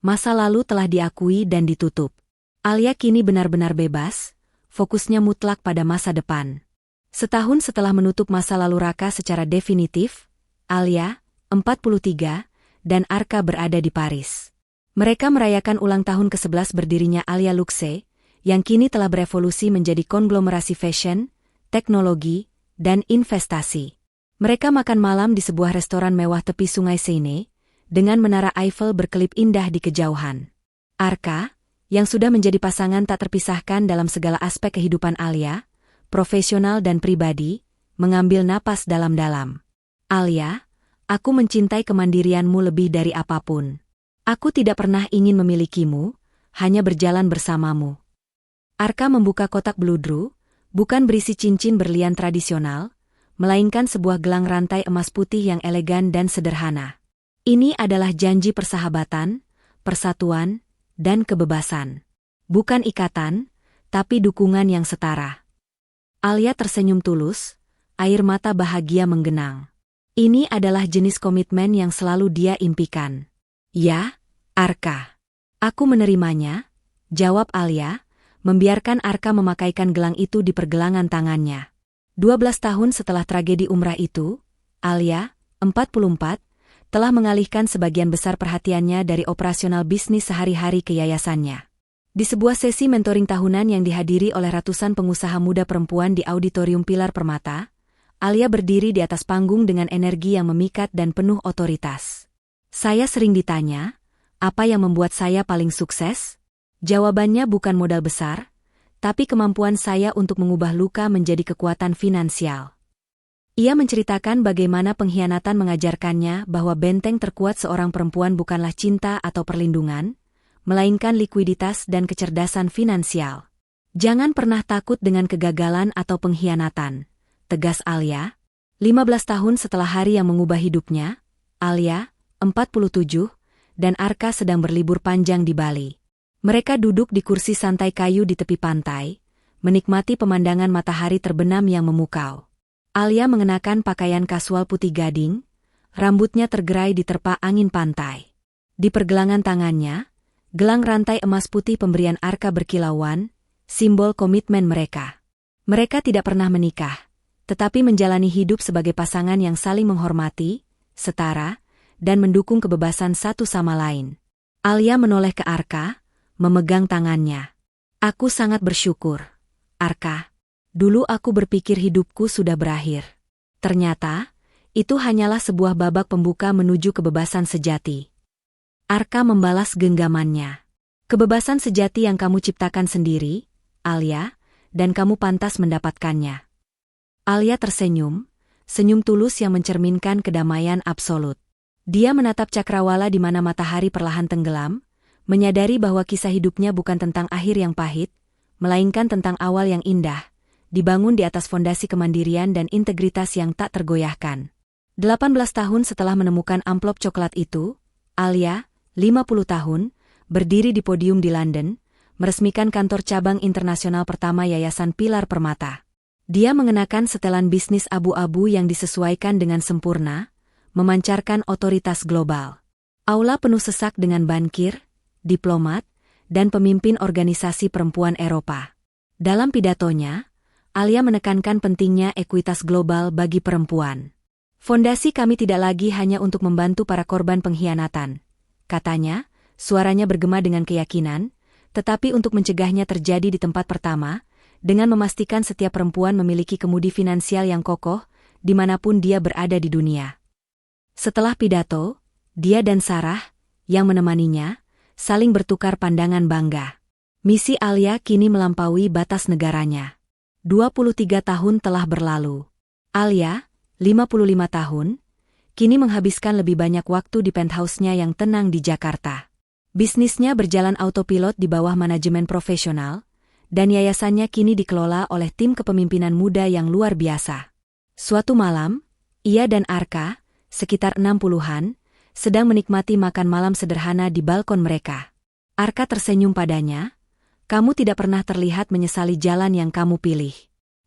Masa lalu telah diakui dan ditutup. Alia kini benar-benar bebas, fokusnya mutlak pada masa depan. Setahun setelah menutup masa lalu Raka secara definitif, Alia, 43, dan Arka berada di Paris. Mereka merayakan ulang tahun ke-11 berdirinya Alia Luxe, yang kini telah berevolusi menjadi konglomerasi fashion, teknologi, dan investasi. Mereka makan malam di sebuah restoran mewah tepi Sungai Seine, dengan menara Eiffel berkelip indah di kejauhan. Arka, yang sudah menjadi pasangan tak terpisahkan dalam segala aspek kehidupan Alia, profesional dan pribadi, mengambil napas dalam-dalam. Alia, aku mencintai kemandirianmu lebih dari apapun. Aku tidak pernah ingin memilikimu, hanya berjalan bersamamu. Arka membuka kotak bludru, bukan berisi cincin berlian tradisional, melainkan sebuah gelang rantai emas putih yang elegan dan sederhana. Ini adalah janji persahabatan, persatuan, dan kebebasan. Bukan ikatan, tapi dukungan yang setara. Alia tersenyum tulus, air mata bahagia menggenang. Ini adalah jenis komitmen yang selalu dia impikan. Ya, Arka. Aku menerimanya, jawab Alia, membiarkan Arka memakaikan gelang itu di pergelangan tangannya. 12 tahun setelah tragedi umrah itu, Alia, 44, telah mengalihkan sebagian besar perhatiannya dari operasional bisnis sehari-hari ke yayasannya. Di sebuah sesi mentoring tahunan yang dihadiri oleh ratusan pengusaha muda perempuan di Auditorium Pilar Permata, Alia berdiri di atas panggung dengan energi yang memikat dan penuh otoritas. Saya sering ditanya, apa yang membuat saya paling sukses? Jawabannya bukan modal besar, tapi kemampuan saya untuk mengubah luka menjadi kekuatan finansial. Ia menceritakan bagaimana pengkhianatan mengajarkannya bahwa benteng terkuat seorang perempuan bukanlah cinta atau perlindungan, melainkan likuiditas dan kecerdasan finansial. Jangan pernah takut dengan kegagalan atau pengkhianatan, tegas Alia. 15 tahun setelah hari yang mengubah hidupnya, Alia, 47, dan Arka sedang berlibur panjang di Bali. Mereka duduk di kursi santai kayu di tepi pantai, menikmati pemandangan matahari terbenam yang memukau. Alia mengenakan pakaian kasual putih gading, rambutnya tergerai diterpa angin pantai. Di pergelangan tangannya, gelang rantai emas putih pemberian Arka berkilauan, simbol komitmen mereka. Mereka tidak pernah menikah, tetapi menjalani hidup sebagai pasangan yang saling menghormati, setara, dan mendukung kebebasan satu sama lain. Alia menoleh ke Arka, memegang tangannya. Aku sangat bersyukur, Arka. Dulu aku berpikir hidupku sudah berakhir. Ternyata, itu hanyalah sebuah babak pembuka menuju kebebasan sejati. Arka membalas genggamannya. Kebebasan sejati yang kamu ciptakan sendiri, Alia, dan kamu pantas mendapatkannya. Alia tersenyum, senyum tulus yang mencerminkan kedamaian absolut. Dia menatap cakrawala di mana matahari perlahan tenggelam, menyadari bahwa kisah hidupnya bukan tentang akhir yang pahit, melainkan tentang awal yang indah, dibangun di atas fondasi kemandirian dan integritas yang tak tergoyahkan. 18 tahun setelah menemukan amplop coklat itu, Alia, 50 tahun, berdiri di podium di London, meresmikan kantor cabang internasional pertama Yayasan Pilar Permata. Dia mengenakan setelan bisnis abu-abu yang disesuaikan dengan sempurna, memancarkan otoritas global. Aula penuh sesak dengan bankir, diplomat, dan pemimpin organisasi perempuan Eropa. Dalam pidatonya, Alia menekankan pentingnya ekuitas global bagi perempuan. Fondasi kami tidak lagi hanya untuk membantu para korban pengkhianatan, katanya, suaranya bergema dengan keyakinan, tetapi untuk mencegahnya terjadi di tempat pertama, dengan memastikan setiap perempuan memiliki kemudi finansial yang kokoh, dimanapun dia berada di dunia. Setelah pidato, dia dan Sarah, yang menemaninya, saling bertukar pandangan bangga. Misi Alia kini melampaui batas negaranya. 23 tahun telah berlalu. Alia, 55 tahun, kini menghabiskan lebih banyak waktu di penthouse-nya yang tenang di Jakarta. Bisnisnya berjalan autopilot di bawah manajemen profesional, dan yayasannya kini dikelola oleh tim kepemimpinan muda yang luar biasa. Suatu malam, ia dan Arka, sekitar 60-an, sedang menikmati makan malam sederhana di balkon mereka. Arka tersenyum padanya, "Kamu tidak pernah terlihat menyesali jalan yang kamu pilih.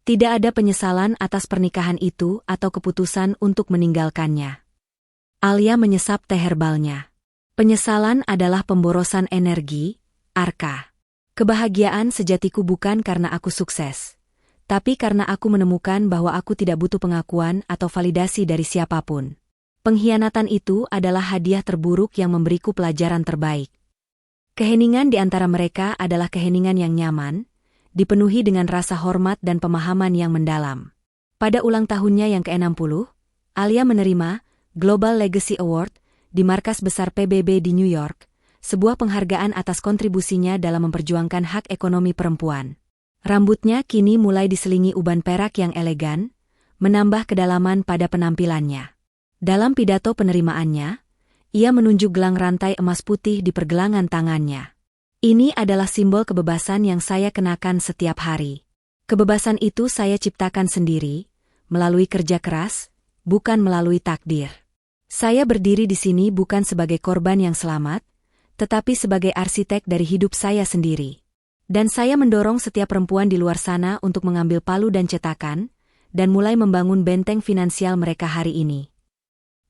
Tidak ada penyesalan atas pernikahan itu atau keputusan untuk meninggalkannya." Alia menyesap teh herbalnya. "Penyesalan adalah pemborosan energi, Arka. Kebahagiaan sejatiku bukan karena aku sukses, tapi karena aku menemukan bahwa aku tidak butuh pengakuan atau validasi dari siapapun. Pengkhianatan itu adalah hadiah terburuk yang memberiku pelajaran terbaik." Keheningan di antara mereka adalah keheningan yang nyaman, dipenuhi dengan rasa hormat dan pemahaman yang mendalam. Pada ulang tahunnya yang ke-60, Alia menerima Global Legacy Award di markas besar PBB di New York, sebuah penghargaan atas kontribusinya dalam memperjuangkan hak ekonomi perempuan. Rambutnya kini mulai diselingi uban perak yang elegan, menambah kedalaman pada penampilannya. Dalam pidato penerimaannya, ia menunjuk gelang rantai emas putih di pergelangan tangannya. "Ini adalah simbol kebebasan yang saya kenakan setiap hari. Kebebasan itu saya ciptakan sendiri, melalui kerja keras, bukan melalui takdir. Saya berdiri di sini bukan sebagai korban yang selamat, tetapi sebagai arsitek dari hidup saya sendiri. Dan saya mendorong setiap perempuan di luar sana untuk mengambil palu dan cetakan, dan mulai membangun benteng finansial mereka hari ini."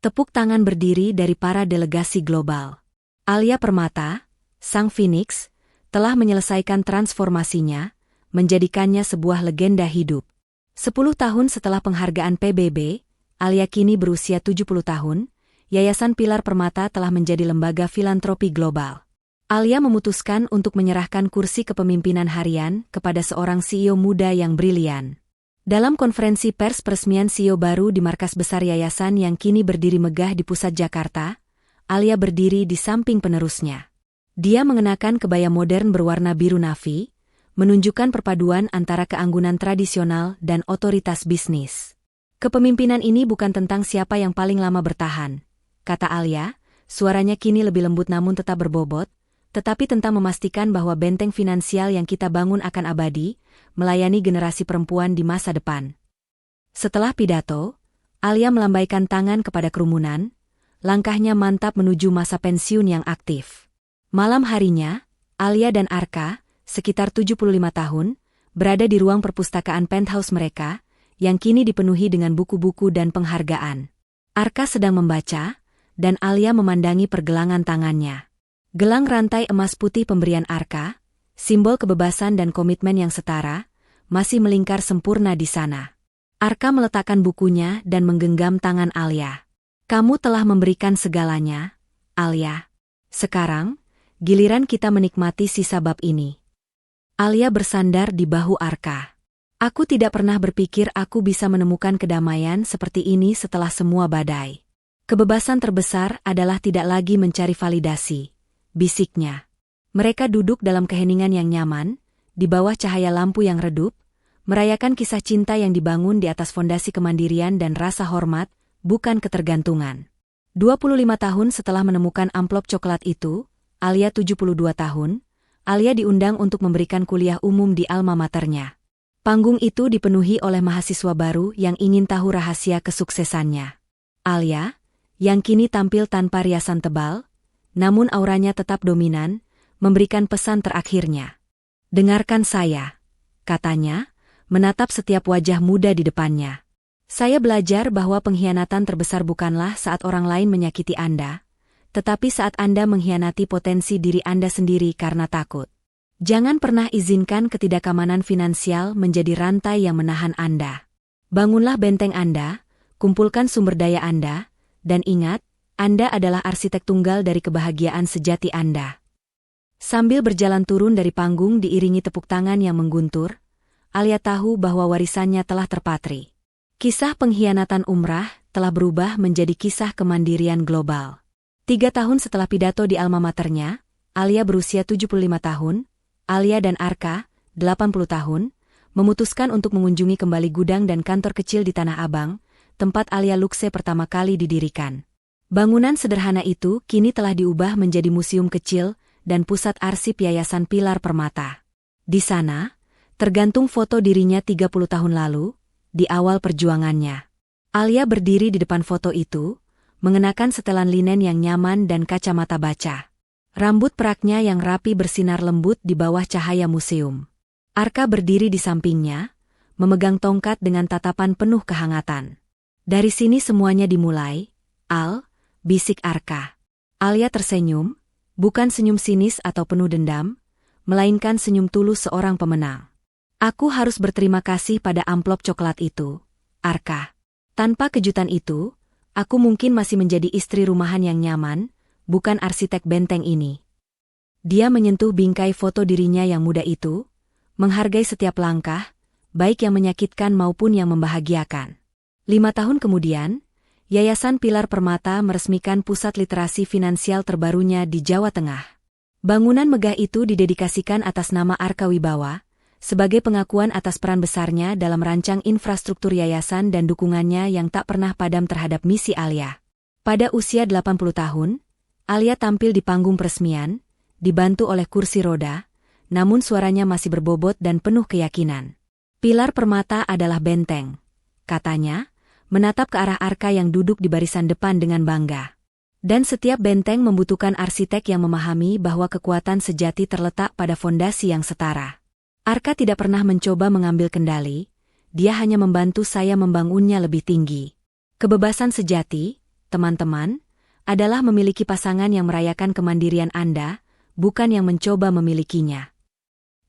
Tepuk tangan berdiri dari para delegasi global. Alia Permata, Sang Phoenix, telah menyelesaikan transformasinya, menjadikannya sebuah legenda hidup. 10 tahun setelah penghargaan PBB, Alia kini berusia 70 tahun, Yayasan Pilar Permata telah menjadi lembaga filantropi global. Alia memutuskan untuk menyerahkan kursi kepemimpinan harian kepada seorang CEO muda yang brilian. Dalam konferensi pers peresmian CEO baru di markas besar yayasan yang kini berdiri megah di pusat Jakarta, Alia berdiri di samping penerusnya. Dia mengenakan kebaya modern berwarna biru navy, menunjukkan perpaduan antara keanggunan tradisional dan otoritas bisnis. "Kepemimpinan ini bukan tentang siapa yang paling lama bertahan," kata Alia, suaranya kini lebih lembut namun tetap berbobot, "tetapi tentang memastikan bahwa benteng finansial yang kita bangun akan abadi, melayani generasi perempuan di masa depan." Setelah pidato, Alia melambaikan tangan kepada kerumunan, langkahnya mantap menuju masa pensiun yang aktif. Malam harinya, Alia dan Arka, sekitar 75 tahun, berada di ruang perpustakaan penthouse mereka, yang kini dipenuhi dengan buku-buku dan penghargaan. Arka sedang membaca, dan Alia memandangi pergelangan tangannya. Gelang rantai emas putih pemberian Arka, simbol kebebasan dan komitmen yang setara, masih melingkar sempurna di sana. Arka meletakkan bukunya dan menggenggam tangan Alia. "Kamu telah memberikan segalanya, Alia. Sekarang, giliran kita menikmati sisa bab ini." Alia bersandar di bahu Arka. "Aku tidak pernah berpikir aku bisa menemukan kedamaian seperti ini setelah semua badai. Kebebasan terbesar adalah tidak lagi mencari validasi," bisiknya. Mereka duduk dalam keheningan yang nyaman, di bawah cahaya lampu yang redup, merayakan kisah cinta yang dibangun di atas fondasi kemandirian dan rasa hormat, bukan ketergantungan. 25 tahun setelah menemukan amplop coklat itu, Alia 72 tahun, Alia diundang untuk memberikan kuliah umum di alma maternya. Panggung itu dipenuhi oleh mahasiswa baru yang ingin tahu rahasia kesuksesannya. Alia, yang kini tampil tanpa riasan tebal, namun auranya tetap dominan, memberikan pesan terakhirnya. "Dengarkan saya," katanya, menatap setiap wajah muda di depannya. "Saya belajar bahwa pengkhianatan terbesar bukanlah saat orang lain menyakiti Anda, tetapi saat Anda mengkhianati potensi diri Anda sendiri karena takut. Jangan pernah izinkan ketidakamanan finansial menjadi rantai yang menahan Anda. Bangunlah benteng Anda, kumpulkan sumber daya Anda, dan ingat, Anda adalah arsitek tunggal dari kebahagiaan sejati Anda." Sambil berjalan turun dari panggung diiringi tepuk tangan yang mengguntur, Alia tahu bahwa warisannya telah terpatri. Kisah pengkhianatan umrah telah berubah menjadi kisah kemandirian global. 3 tahun setelah pidato di alma maternya, Alia berusia 75 tahun, Alia dan Arka, 80 tahun, memutuskan untuk mengunjungi kembali gudang dan kantor kecil di Tanah Abang, tempat Alia Luxe pertama kali didirikan. Bangunan sederhana itu kini telah diubah menjadi museum kecil dan pusat arsip Yayasan Pilar Permata. Di sana, tergantung foto dirinya 30 tahun lalu, di awal perjuangannya. Alia berdiri di depan foto itu, mengenakan setelan linen yang nyaman dan kacamata baca. Rambut peraknya yang rapi bersinar lembut di bawah cahaya museum. Arka berdiri di sampingnya, memegang tongkat dengan tatapan penuh kehangatan. Dari sini semuanya dimulai, Al, bisik Arka. Alia tersenyum, bukan senyum sinis atau penuh dendam, melainkan senyum tulus seorang pemenang. Aku harus berterima kasih pada amplop coklat itu, Arka. Tanpa kejutan itu, aku mungkin masih menjadi istri rumahan yang nyaman, bukan arsitek benteng ini. Dia menyentuh bingkai foto dirinya yang muda itu, menghargai setiap langkah, baik yang menyakitkan maupun yang membahagiakan. 5 tahun kemudian, Yayasan Pilar Permata meresmikan pusat literasi finansial terbarunya di Jawa Tengah. Bangunan megah itu didedikasikan atas nama Arka Wibawa, sebagai pengakuan atas peran besarnya dalam rancang infrastruktur yayasan dan dukungannya yang tak pernah padam terhadap misi Alia. Pada usia 80 tahun, Alia tampil di panggung peresmian, dibantu oleh kursi roda, namun suaranya masih berbobot dan penuh keyakinan. Pilar Permata adalah benteng, katanya, menatap ke arah Arka yang duduk di barisan depan dengan bangga. Dan setiap benteng membutuhkan arsitek yang memahami bahwa kekuatan sejati terletak pada fondasi yang setara. Arka tidak pernah mencoba mengambil kendali, dia hanya membantu saya membangunnya lebih tinggi. Kebebasan sejati, teman-teman, adalah memiliki pasangan yang merayakan kemandirian Anda, bukan yang mencoba memilikinya.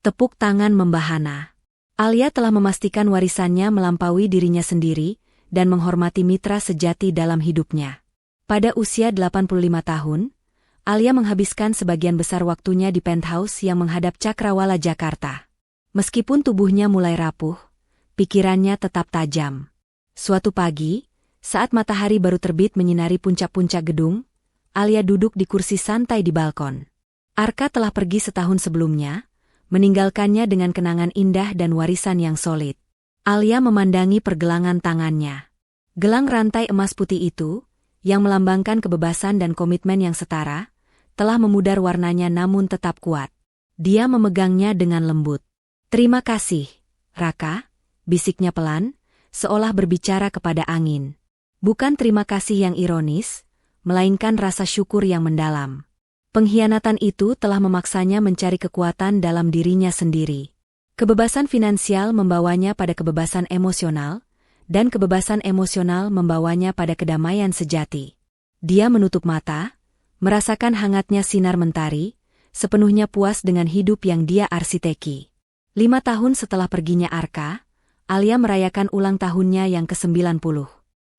Tepuk tangan membahana. Alia telah memastikan warisannya melampaui dirinya sendiri dan menghormati mitra sejati dalam hidupnya. Pada usia 85 tahun, Alia menghabiskan sebagian besar waktunya di penthouse yang menghadap Cakrawala Jakarta. Meskipun tubuhnya mulai rapuh, pikirannya tetap tajam. Suatu pagi, saat matahari baru terbit menyinari puncak-puncak gedung, Alia duduk di kursi santai di balkon. Arka telah pergi setahun sebelumnya, meninggalkannya dengan kenangan indah dan warisan yang solid. Alia memandangi pergelangan tangannya. Gelang rantai emas putih itu, yang melambangkan kebebasan dan komitmen yang setara, telah memudar warnanya namun tetap kuat. Dia memegangnya dengan lembut. "Terima kasih, Raka," bisiknya pelan, seolah berbicara kepada angin. Bukan terima kasih yang ironis, melainkan rasa syukur yang mendalam. Pengkhianatan itu telah memaksanya mencari kekuatan dalam dirinya sendiri. Kebebasan finansial membawanya pada kebebasan emosional, dan kebebasan emosional membawanya pada kedamaian sejati. Dia menutup mata, merasakan hangatnya sinar mentari, sepenuhnya puas dengan hidup yang dia arsiteki. 5 tahun setelah perginya Arka, Alia merayakan ulang tahunnya yang ke-90.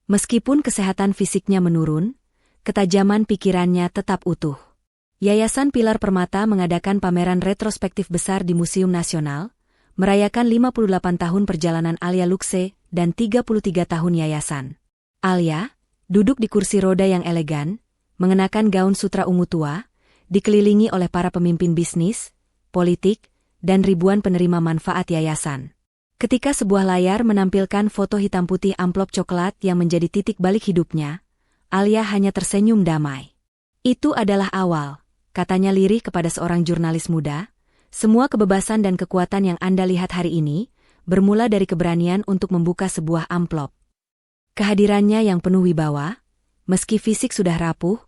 Meskipun kesehatan fisiknya menurun, ketajaman pikirannya tetap utuh. Yayasan Pilar Permata mengadakan pameran retrospektif besar di Museum Nasional, merayakan 58 tahun perjalanan Alia Luxe dan 33 tahun yayasan. Alia, duduk di kursi roda yang elegan, mengenakan gaun sutra ungu tua, dikelilingi oleh para pemimpin bisnis, politik, dan ribuan penerima manfaat yayasan. Ketika sebuah layar menampilkan foto hitam putih amplop coklat yang menjadi titik balik hidupnya, Alia hanya tersenyum damai. "Itu adalah awal," katanya lirih kepada seorang jurnalis muda. "Semua kebebasan dan kekuatan yang Anda lihat hari ini, bermula dari keberanian untuk membuka sebuah amplop." Kehadirannya yang penuh wibawa, meski fisik sudah rapuh,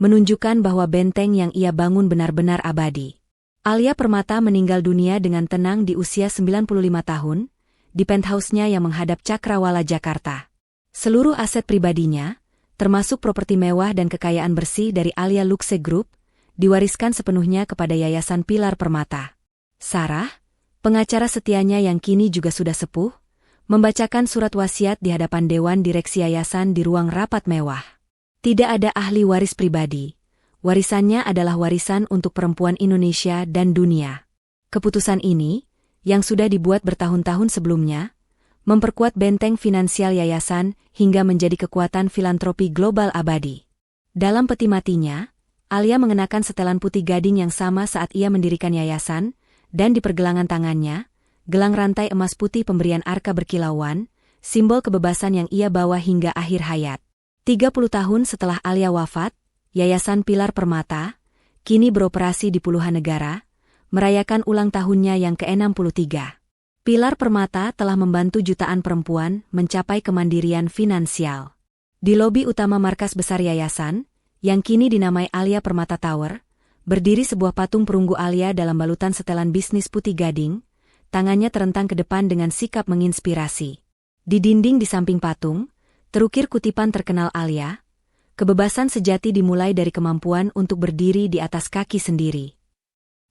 menunjukkan bahwa benteng yang ia bangun benar-benar abadi. Alia Permata meninggal dunia dengan tenang di usia 95 tahun, di penthouse-nya yang menghadap Cakrawala Jakarta. Seluruh aset pribadinya, termasuk properti mewah dan kekayaan bersih dari Alia Luxe Group, diwariskan sepenuhnya kepada Yayasan Pilar Permata. Sarah, pengacara setianya yang kini juga sudah sepuh, membacakan surat wasiat di hadapan Dewan Direksi Yayasan di ruang rapat mewah. Tidak ada ahli waris pribadi. Warisannya adalah warisan untuk perempuan Indonesia dan dunia. Keputusan ini, yang sudah dibuat bertahun-tahun sebelumnya, memperkuat benteng finansial yayasan hingga menjadi kekuatan filantropi global abadi. Dalam peti matinya, Alia mengenakan setelan putih gading yang sama saat ia mendirikan yayasan, dan di pergelangan tangannya, gelang rantai emas putih pemberian Arka berkilauan, simbol kebebasan yang ia bawa hingga akhir hayat. 30 tahun setelah Alia wafat, Yayasan Pilar Permata, kini beroperasi di puluhan negara, merayakan ulang tahunnya yang ke-63. Pilar Permata telah membantu jutaan perempuan mencapai kemandirian finansial. Di lobi utama markas besar yayasan, yang kini dinamai Alia Permata Tower, berdiri sebuah patung perunggu Alia dalam balutan setelan bisnis putih gading, tangannya terentang ke depan dengan sikap menginspirasi. Di dinding di samping patung, terukir kutipan terkenal Alia, "Kebebasan sejati dimulai dari kemampuan untuk berdiri di atas kaki sendiri."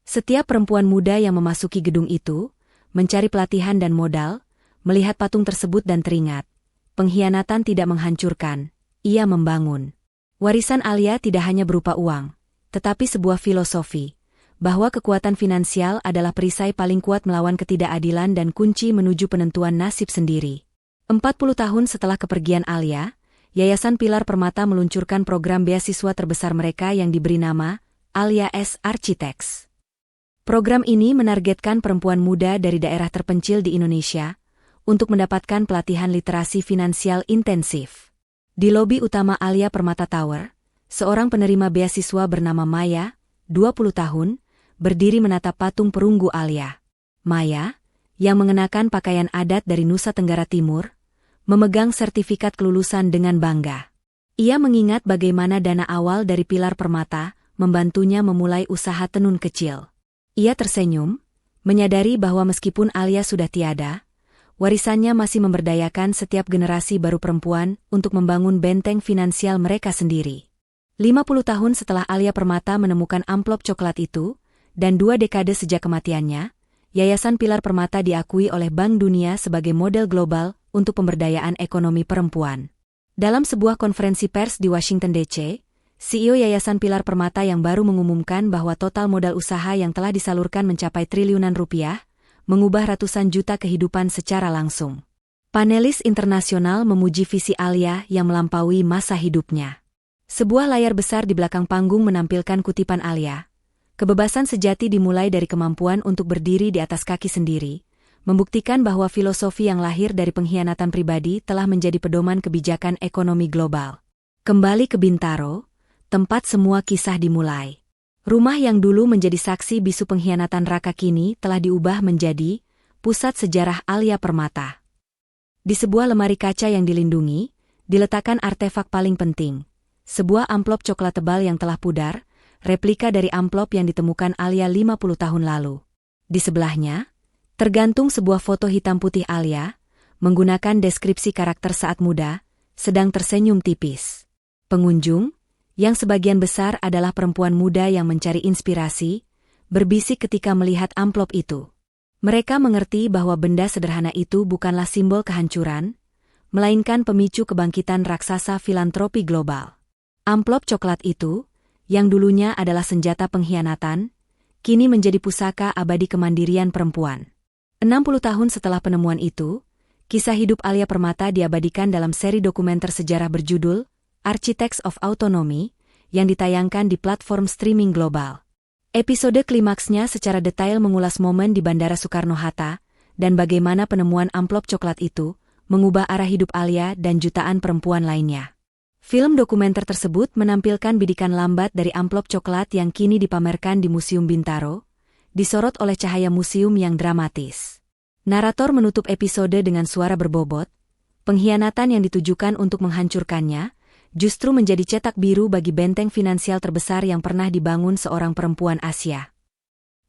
Setiap perempuan muda yang memasuki gedung itu, mencari pelatihan dan modal, melihat patung tersebut dan teringat, pengkhianatan tidak menghancurkan, ia membangun. Warisan Alia tidak hanya berupa uang, tetapi sebuah filosofi, bahwa kekuatan finansial adalah perisai paling kuat melawan ketidakadilan dan kunci menuju penentuan nasib sendiri. 40 tahun setelah kepergian Alia, Yayasan Pilar Permata meluncurkan program beasiswa terbesar mereka yang diberi nama Alia S. Architects. Program ini menargetkan perempuan muda dari daerah terpencil di Indonesia untuk mendapatkan pelatihan literasi finansial intensif. Di lobi utama Alia Permata Tower, seorang penerima beasiswa bernama Maya, 20 tahun, berdiri menatap patung perunggu Alia. Maya, yang mengenakan pakaian adat dari Nusa Tenggara Timur, memegang sertifikat kelulusan dengan bangga. Ia mengingat bagaimana dana awal dari Pilar Permata membantunya memulai usaha tenun kecil. Ia tersenyum, menyadari bahwa meskipun Alia sudah tiada, warisannya masih memberdayakan setiap generasi baru perempuan untuk membangun benteng finansial mereka sendiri. 50 tahun setelah Alia Permata menemukan amplop coklat itu, dan 2 dekade sejak kematiannya, Yayasan Pilar Permata diakui oleh Bank Dunia sebagai model global untuk pemberdayaan ekonomi perempuan. Dalam sebuah konferensi pers di Washington DC, CEO Yayasan Pilar Permata yang baru mengumumkan bahwa total modal usaha yang telah disalurkan mencapai triliunan rupiah, mengubah ratusan juta kehidupan secara langsung. Panelis internasional memuji visi Alia yang melampaui masa hidupnya. Sebuah layar besar di belakang panggung menampilkan kutipan Alia, "Kebebasan sejati dimulai dari kemampuan untuk berdiri di atas kaki sendiri," membuktikan bahwa filosofi yang lahir dari pengkhianatan pribadi telah menjadi pedoman kebijakan ekonomi global. Kembali ke Bintaro, tempat semua kisah dimulai. Rumah yang dulu menjadi saksi bisu pengkhianatan Raka kini telah diubah menjadi pusat sejarah Alia Permata. Di sebuah lemari kaca yang dilindungi, diletakkan artefak paling penting, sebuah amplop coklat tebal yang telah pudar, replika dari amplop yang ditemukan Alia 50 tahun lalu. Di sebelahnya, tergantung sebuah foto hitam putih Alia, menggunakan deskripsi karakter saat muda, sedang tersenyum tipis. Pengunjung, yang sebagian besar adalah perempuan muda yang mencari inspirasi, berbisik ketika melihat amplop itu. Mereka mengerti bahwa benda sederhana itu bukanlah simbol kehancuran, melainkan pemicu kebangkitan raksasa filantropi global. Amplop coklat itu, yang dulunya adalah senjata pengkhianatan, kini menjadi pusaka abadi kemandirian perempuan. 60 tahun setelah penemuan itu, kisah hidup Alia Permata diabadikan dalam seri dokumenter sejarah berjudul Architects of Autonomy, yang ditayangkan di platform streaming global. Episode klimaksnya secara detail mengulas momen di Bandara Soekarno-Hatta, dan bagaimana penemuan amplop coklat itu mengubah arah hidup Alia dan jutaan perempuan lainnya. Film dokumenter tersebut menampilkan bidikan lambat dari amplop coklat yang kini dipamerkan di Museum Bintaro, disorot oleh cahaya museum yang dramatis. Narator menutup episode dengan suara berbobot, pengkhianatan yang ditujukan untuk menghancurkannya, justru menjadi cetak biru bagi benteng finansial terbesar yang pernah dibangun seorang perempuan Asia.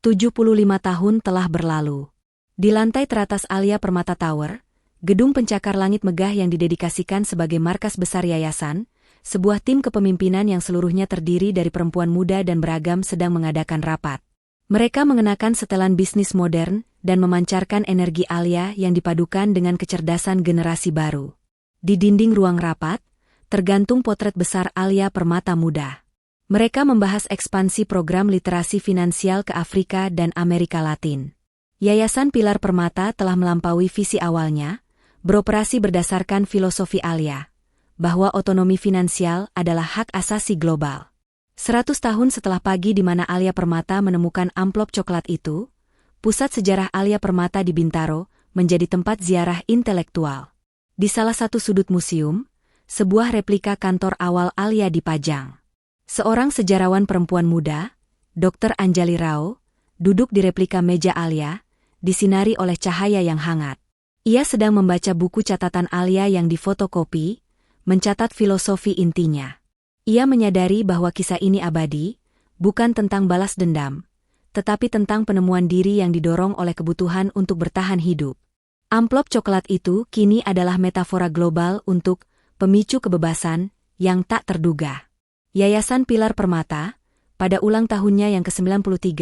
75 tahun telah berlalu. Di lantai teratas Alia Permata Tower, gedung pencakar langit megah yang didedikasikan sebagai markas besar yayasan, sebuah tim kepemimpinan yang seluruhnya terdiri dari perempuan muda dan beragam sedang mengadakan rapat. Mereka mengenakan setelan bisnis modern dan memancarkan energi Alia yang dipadukan dengan kecerdasan generasi baru. Di dinding ruang rapat, tergantung potret besar Alia Permata muda. Mereka membahas ekspansi program literasi finansial ke Afrika dan Amerika Latin. Yayasan Pilar Permata telah melampaui visi awalnya, beroperasi berdasarkan filosofi Alia, bahwa otonomi finansial adalah hak asasi global. 100 tahun setelah pagi di mana Alia Permata menemukan amplop coklat itu, pusat sejarah Alia Permata di Bintaro menjadi tempat ziarah intelektual. Di salah satu sudut museum, sebuah replika kantor awal Alia dipajang. Seorang sejarawan perempuan muda, Dr. Anjali Rao, duduk di replika meja Alia, disinari oleh cahaya yang hangat. Ia sedang membaca buku catatan Alia yang difotokopi, mencatat filosofi intinya. Ia menyadari bahwa kisah ini abadi, bukan tentang balas dendam, tetapi tentang penemuan diri yang didorong oleh kebutuhan untuk bertahan hidup. Amplop coklat itu kini adalah metafora global untuk pemicu kebebasan yang tak terduga. Yayasan Pilar Permata, pada ulang tahunnya yang ke-93,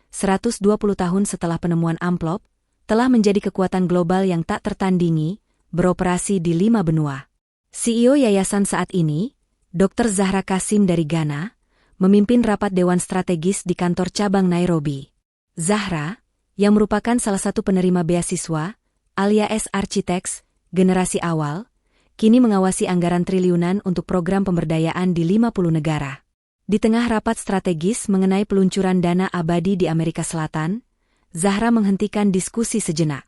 120 tahun setelah penemuan amplop, telah menjadi kekuatan global yang tak tertandingi, beroperasi di 5 benua. CEO yayasan saat ini, Dr. Zahra Kasim dari Ghana, memimpin rapat Dewan Strategis di kantor cabang Nairobi. Zahra, yang merupakan salah satu penerima beasiswa, Alia S. Architects, generasi awal, kini mengawasi anggaran triliunan untuk program pemberdayaan di 50 negara. Di tengah rapat strategis mengenai peluncuran dana abadi di Amerika Selatan, Zahra menghentikan diskusi sejenak.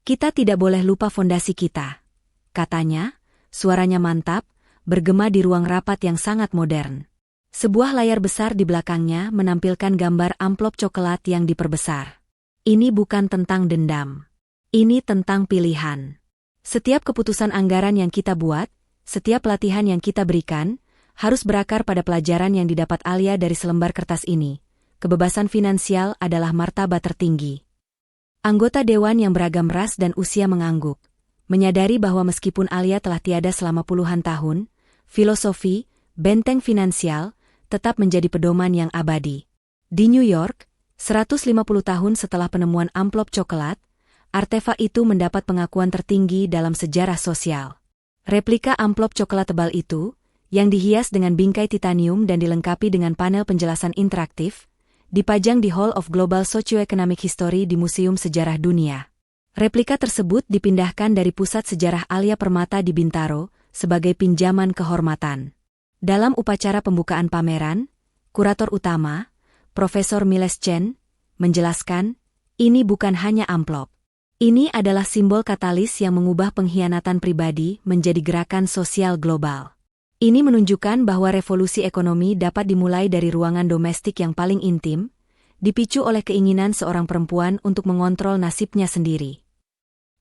Kita tidak boleh lupa fondasi kita, katanya, suaranya mantap, bergema di ruang rapat yang sangat modern. Sebuah layar besar di belakangnya menampilkan gambar amplop coklat yang diperbesar. Ini bukan tentang dendam. Ini tentang pilihan. Setiap keputusan anggaran yang kita buat, setiap pelatihan yang kita berikan, harus berakar pada pelajaran yang didapat Alia dari selembar kertas ini. Kebebasan finansial adalah martabat tertinggi. Anggota dewan yang beragam ras dan usia mengangguk, menyadari bahwa meskipun Alia telah tiada selama puluhan tahun, filosofi, benteng finansial, tetap menjadi pedoman yang abadi. Di New York, 150 tahun setelah penemuan amplop coklat, artefak itu mendapat pengakuan tertinggi dalam sejarah sosial. Replika amplop coklat tebal itu, yang dihias dengan bingkai titanium dan dilengkapi dengan panel penjelasan interaktif, dipajang di Hall of Global Socioeconomic History di Museum Sejarah Dunia. Replika tersebut dipindahkan dari Pusat Sejarah Alia Permata di Bintaro, sebagai pinjaman kehormatan. Dalam upacara pembukaan pameran, kurator utama, Profesor Miles Chen, menjelaskan, ini bukan hanya amplop. Ini adalah simbol katalis yang mengubah pengkhianatan pribadi menjadi gerakan sosial global. Ini menunjukkan bahwa revolusi ekonomi dapat dimulai dari ruangan domestik yang paling intim, dipicu oleh keinginan seorang perempuan untuk mengontrol nasibnya sendiri.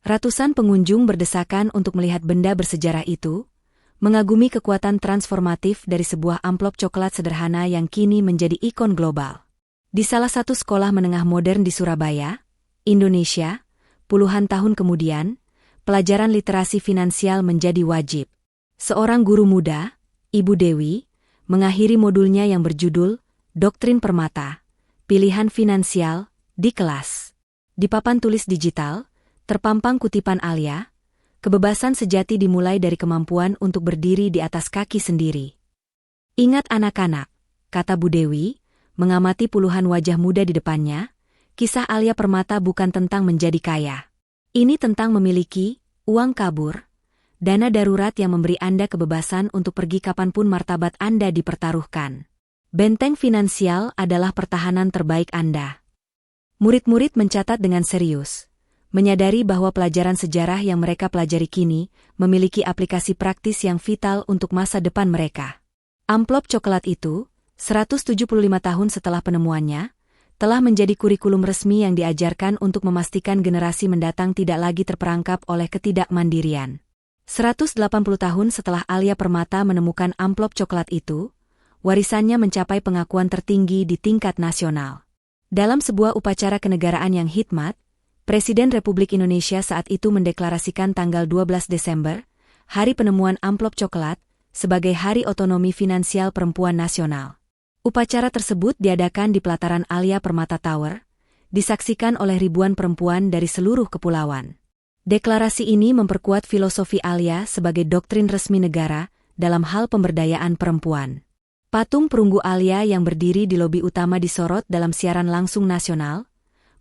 Ratusan pengunjung berdesakan untuk melihat benda bersejarah itu, mengagumi kekuatan transformatif dari sebuah amplop coklat sederhana yang kini menjadi ikon global. Di salah satu sekolah menengah modern di Surabaya, Indonesia, puluhan tahun kemudian, pelajaran literasi finansial menjadi wajib. Seorang guru muda, Ibu Dewi, mengakhiri modulnya yang berjudul Doktrin Permata, Pilihan Finansial, di kelas. Di papan tulis digital, terpampang kutipan Alia, kebebasan sejati dimulai dari kemampuan untuk berdiri di atas kaki sendiri. Ingat anak-anak, kata Bu Dewi, mengamati puluhan wajah muda di depannya, kisah Alia Permata bukan tentang menjadi kaya. Ini tentang memiliki uang kabur, dana darurat yang memberi Anda kebebasan untuk pergi kapanpun martabat Anda dipertaruhkan. Benteng finansial adalah pertahanan terbaik Anda. Murid-murid mencatat dengan serius, menyadari bahwa pelajaran sejarah yang mereka pelajari kini memiliki aplikasi praktis yang vital untuk masa depan mereka. Amplop coklat itu, 175 tahun setelah penemuannya, telah menjadi kurikulum resmi yang diajarkan untuk memastikan generasi mendatang tidak lagi terperangkap oleh ketidakmandirian. 180 tahun setelah Alia Permata menemukan amplop coklat itu, warisannya mencapai pengakuan tertinggi di tingkat nasional. Dalam sebuah upacara kenegaraan yang hikmat, Presiden Republik Indonesia saat itu mendeklarasikan tanggal 12 Desember, Hari Penemuan Amplop Coklat, sebagai Hari Otonomi Finansial Perempuan Nasional. Upacara tersebut diadakan di pelataran Alia Permata Tower, disaksikan oleh ribuan perempuan dari seluruh kepulauan. Deklarasi ini memperkuat filosofi Alia sebagai doktrin resmi negara dalam hal pemberdayaan perempuan. Patung perunggu Alia yang berdiri di lobi utama disorot dalam siaran langsung nasional,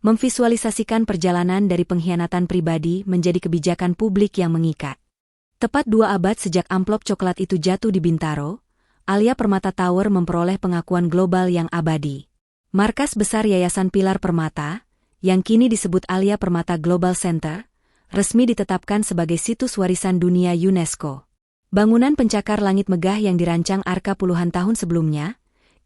memvisualisasikan perjalanan dari pengkhianatan pribadi menjadi kebijakan publik yang mengikat. Tepat 2 abad sejak amplop coklat itu jatuh di Bintaro, Alia Permata Tower memperoleh pengakuan global yang abadi. Markas besar Yayasan Pilar Permata, yang kini disebut Alia Permata Global Center, resmi ditetapkan sebagai situs warisan dunia UNESCO. Bangunan pencakar langit megah yang dirancang Arka puluhan tahun sebelumnya,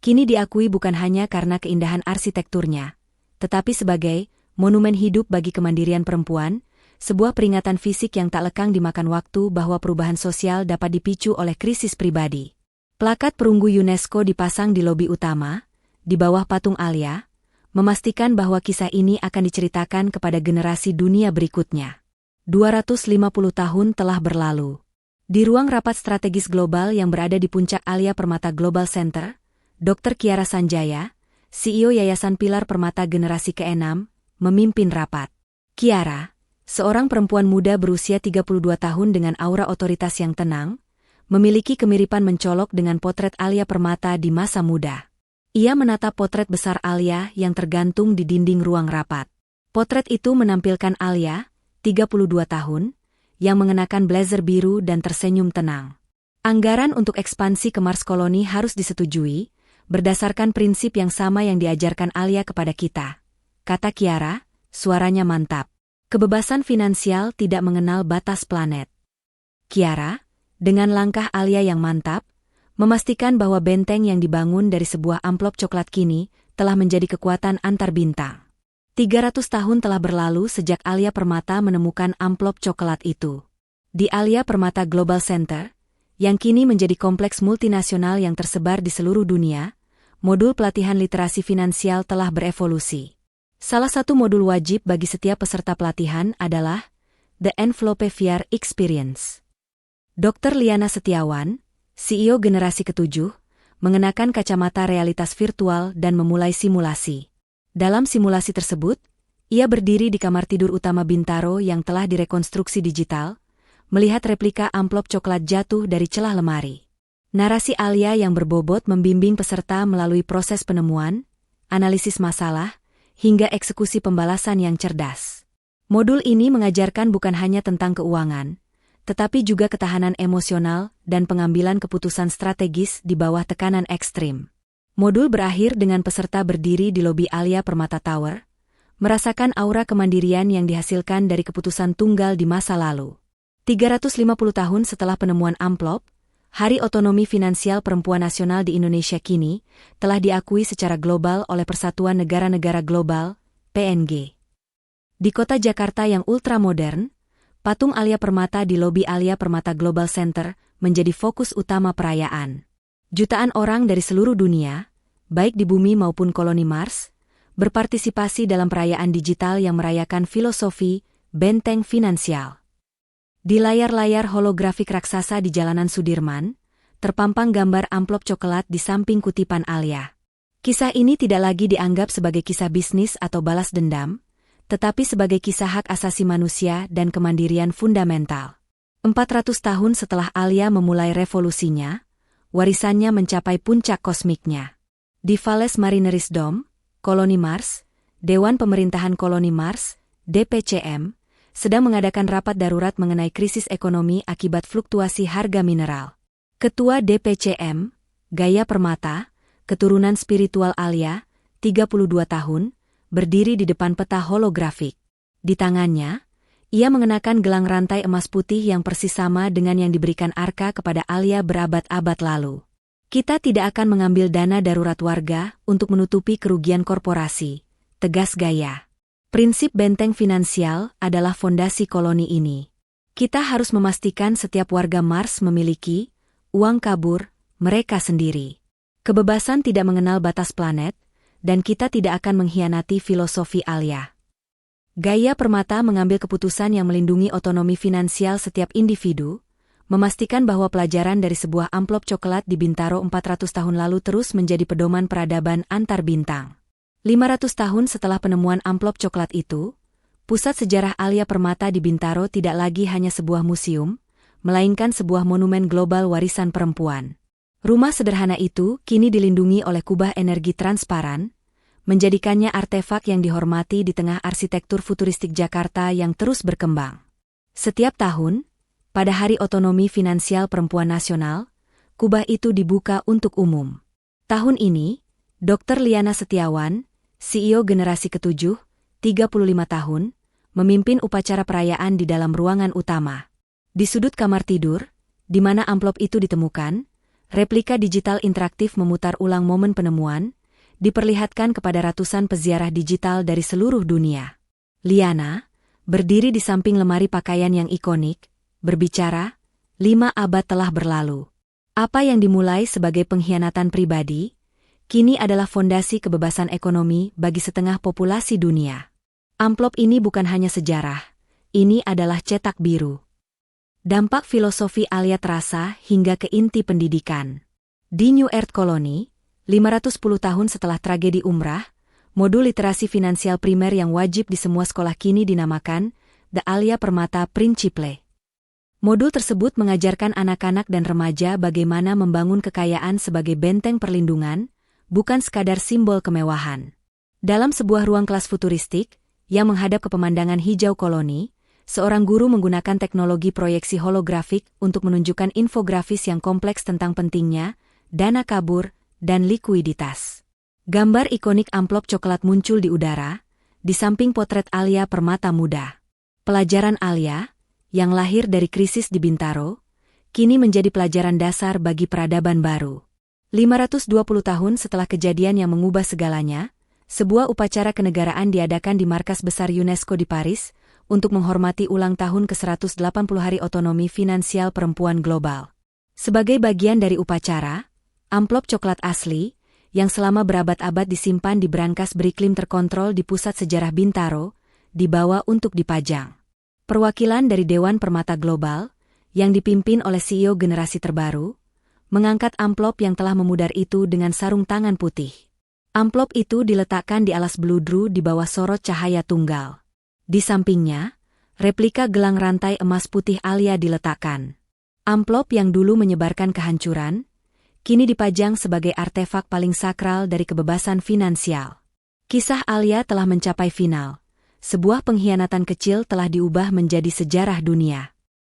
kini diakui bukan hanya karena keindahan arsitekturnya, tetapi sebagai monumen hidup bagi kemandirian perempuan, sebuah peringatan fisik yang tak lekang dimakan waktu bahwa perubahan sosial dapat dipicu oleh krisis pribadi. Plakat perunggu UNESCO dipasang di lobi utama, di bawah patung Alia, memastikan bahwa kisah ini akan diceritakan kepada generasi dunia berikutnya. 250 tahun telah berlalu. Di ruang rapat strategis global yang berada di puncak Alia Permata Global Center, Dr. Kiara Sanjaya, CEO Yayasan Pilar Permata Generasi ke-6, memimpin rapat. Kiara, seorang perempuan muda berusia 32 tahun dengan aura otoritas yang tenang, memiliki kemiripan mencolok dengan potret Alia Permata di masa muda. Ia menatap potret besar Alia yang tergantung di dinding ruang rapat. Potret itu menampilkan Alia, 32 tahun, yang mengenakan blazer biru dan tersenyum tenang. Anggaran untuk ekspansi ke Mars Koloni harus disetujui, berdasarkan prinsip yang sama yang diajarkan Alia kepada kita, kata Kiara, suaranya mantap. Kebebasan finansial tidak mengenal batas planet. Kiara, dengan langkah Alia yang mantap, memastikan bahwa benteng yang dibangun dari sebuah amplop coklat kini telah menjadi kekuatan antar bintang. 300 tahun telah berlalu sejak Alia Permata menemukan amplop coklat itu. Di Alia Permata Global Center, yang kini menjadi kompleks multinasional yang tersebar di seluruh dunia, modul pelatihan literasi finansial telah berevolusi. Salah satu modul wajib bagi setiap peserta pelatihan adalah The Envelope VR Experience. Dr. Liana Setiawan, CEO Generasi ke-7, mengenakan kacamata realitas virtual dan memulai simulasi. Dalam simulasi tersebut, ia berdiri di kamar tidur utama Bintaro yang telah direkonstruksi digital, melihat replika amplop coklat jatuh dari celah lemari. Narasi Alia yang berbobot membimbing peserta melalui proses penemuan, analisis masalah, hingga eksekusi pembalasan yang cerdas. Modul ini mengajarkan bukan hanya tentang keuangan, tetapi juga ketahanan emosional dan pengambilan keputusan strategis di bawah tekanan ekstrim. Modul berakhir dengan peserta berdiri di lobi Alia Permata Tower, merasakan aura kemandirian yang dihasilkan dari keputusan tunggal di masa lalu. 350 tahun setelah penemuan amplop, Hari Otonomi Finansial Perempuan Nasional di Indonesia kini telah diakui secara global oleh Persatuan Negara-Negara Global, PNG. Di kota Jakarta yang ultramodern, patung Alia Permata di lobi Alia Permata Global Center menjadi fokus utama perayaan. Jutaan orang dari seluruh dunia, baik di bumi maupun koloni Mars, berpartisipasi dalam perayaan digital yang merayakan filosofi benteng finansial. Di layar-layar holografik raksasa di jalanan Sudirman, terpampang gambar amplop coklat di samping kutipan Alia. Kisah ini tidak lagi dianggap sebagai kisah bisnis atau balas dendam, tetapi sebagai kisah hak asasi manusia dan kemandirian fundamental. 400 tahun setelah Alia memulai revolusinya, warisannya mencapai puncak kosmiknya. Di Valles Marineris Dome, koloni Mars, Dewan Pemerintahan Koloni Mars, DPCM, sedang mengadakan rapat darurat mengenai krisis ekonomi akibat fluktuasi harga mineral. Ketua DPCM, Gaya Permata, keturunan spiritual Alia, 32 tahun, berdiri di depan peta holografik. Di tangannya, ia mengenakan gelang rantai emas putih yang persis sama dengan yang diberikan Arka kepada Alia berabad-abad lalu. Kita tidak akan mengambil dana darurat warga untuk menutupi kerugian korporasi, tegas Gaya. Prinsip benteng finansial adalah fondasi koloni ini. Kita harus memastikan setiap warga Mars memiliki uang kabur mereka sendiri. Kebebasan tidak mengenal batas planet, dan kita tidak akan mengkhianati filosofi Alia. Gaya Permata mengambil keputusan yang melindungi otonomi finansial setiap individu, memastikan bahwa pelajaran dari sebuah amplop coklat di Bintaro 400 tahun lalu terus menjadi pedoman peradaban antar bintang. 500 tahun setelah penemuan amplop coklat itu, pusat sejarah Alia Permata di Bintaro tidak lagi hanya sebuah museum, melainkan sebuah monumen global warisan perempuan. Rumah sederhana itu kini dilindungi oleh kubah energi transparan, menjadikannya artefak yang dihormati di tengah arsitektur futuristik Jakarta yang terus berkembang. Setiap tahun, pada Hari Otonomi Finansial Perempuan Nasional, kubah itu dibuka untuk umum. Tahun ini, Dr. Liana Setiawan, CEO Generasi ke-7, 35 tahun, memimpin upacara perayaan di dalam ruangan utama. Di sudut kamar tidur, di mana amplop itu ditemukan, Replika digital interaktif memutar ulang momen penemuan, diperlihatkan kepada ratusan peziarah digital dari seluruh dunia. Liana, berdiri di samping lemari pakaian yang ikonik, berbicara, 5 abad telah berlalu. Apa yang dimulai sebagai pengkhianatan pribadi, kini adalah fondasi kebebasan ekonomi bagi setengah populasi dunia. Amplop ini bukan hanya sejarah, ini adalah cetak biru. Dampak filosofi Alia terasa hingga ke inti pendidikan. Di New Earth Colony, 510 tahun setelah tragedi Umrah, modul literasi finansial primer yang wajib di semua sekolah kini dinamakan The Alia Permata Principle. Modul tersebut mengajarkan anak-anak dan remaja bagaimana membangun kekayaan sebagai benteng perlindungan, bukan sekadar simbol kemewahan. Dalam sebuah ruang kelas futuristik, yang menghadap ke pemandangan hijau koloni, seorang guru menggunakan teknologi proyeksi holografik untuk menunjukkan infografis yang kompleks tentang pentingnya, dana kabur, dan likuiditas. Gambar ikonik amplop coklat muncul di udara, di samping potret Alia Permata muda. Pelajaran Alia, yang lahir dari krisis di Bintaro, kini menjadi pelajaran dasar bagi peradaban baru. 520 tahun setelah kejadian yang mengubah segalanya, sebuah upacara kenegaraan diadakan di Markas Besar UNESCO di Paris, untuk menghormati ulang tahun ke-180 Hari Otonomi Finansial Perempuan Global. Sebagai bagian dari upacara, amplop coklat asli, yang selama berabad-abad disimpan di brankas beriklim terkontrol di pusat sejarah Bintaro, dibawa untuk dipajang. Perwakilan dari Dewan Permata Global, yang dipimpin oleh CEO generasi terbaru, mengangkat amplop yang telah memudar itu dengan sarung tangan putih. Amplop itu diletakkan di alas bludru di bawah sorot cahaya tunggal. Di sampingnya, replika gelang rantai emas putih Alia diletakkan. Amplop yang dulu menyebarkan kehancuran, kini dipajang sebagai artefak paling sakral dari kebebasan finansial. Kisah Alia telah mencapai final. Sebuah pengkhianatan kecil telah diubah menjadi sejarah dunia.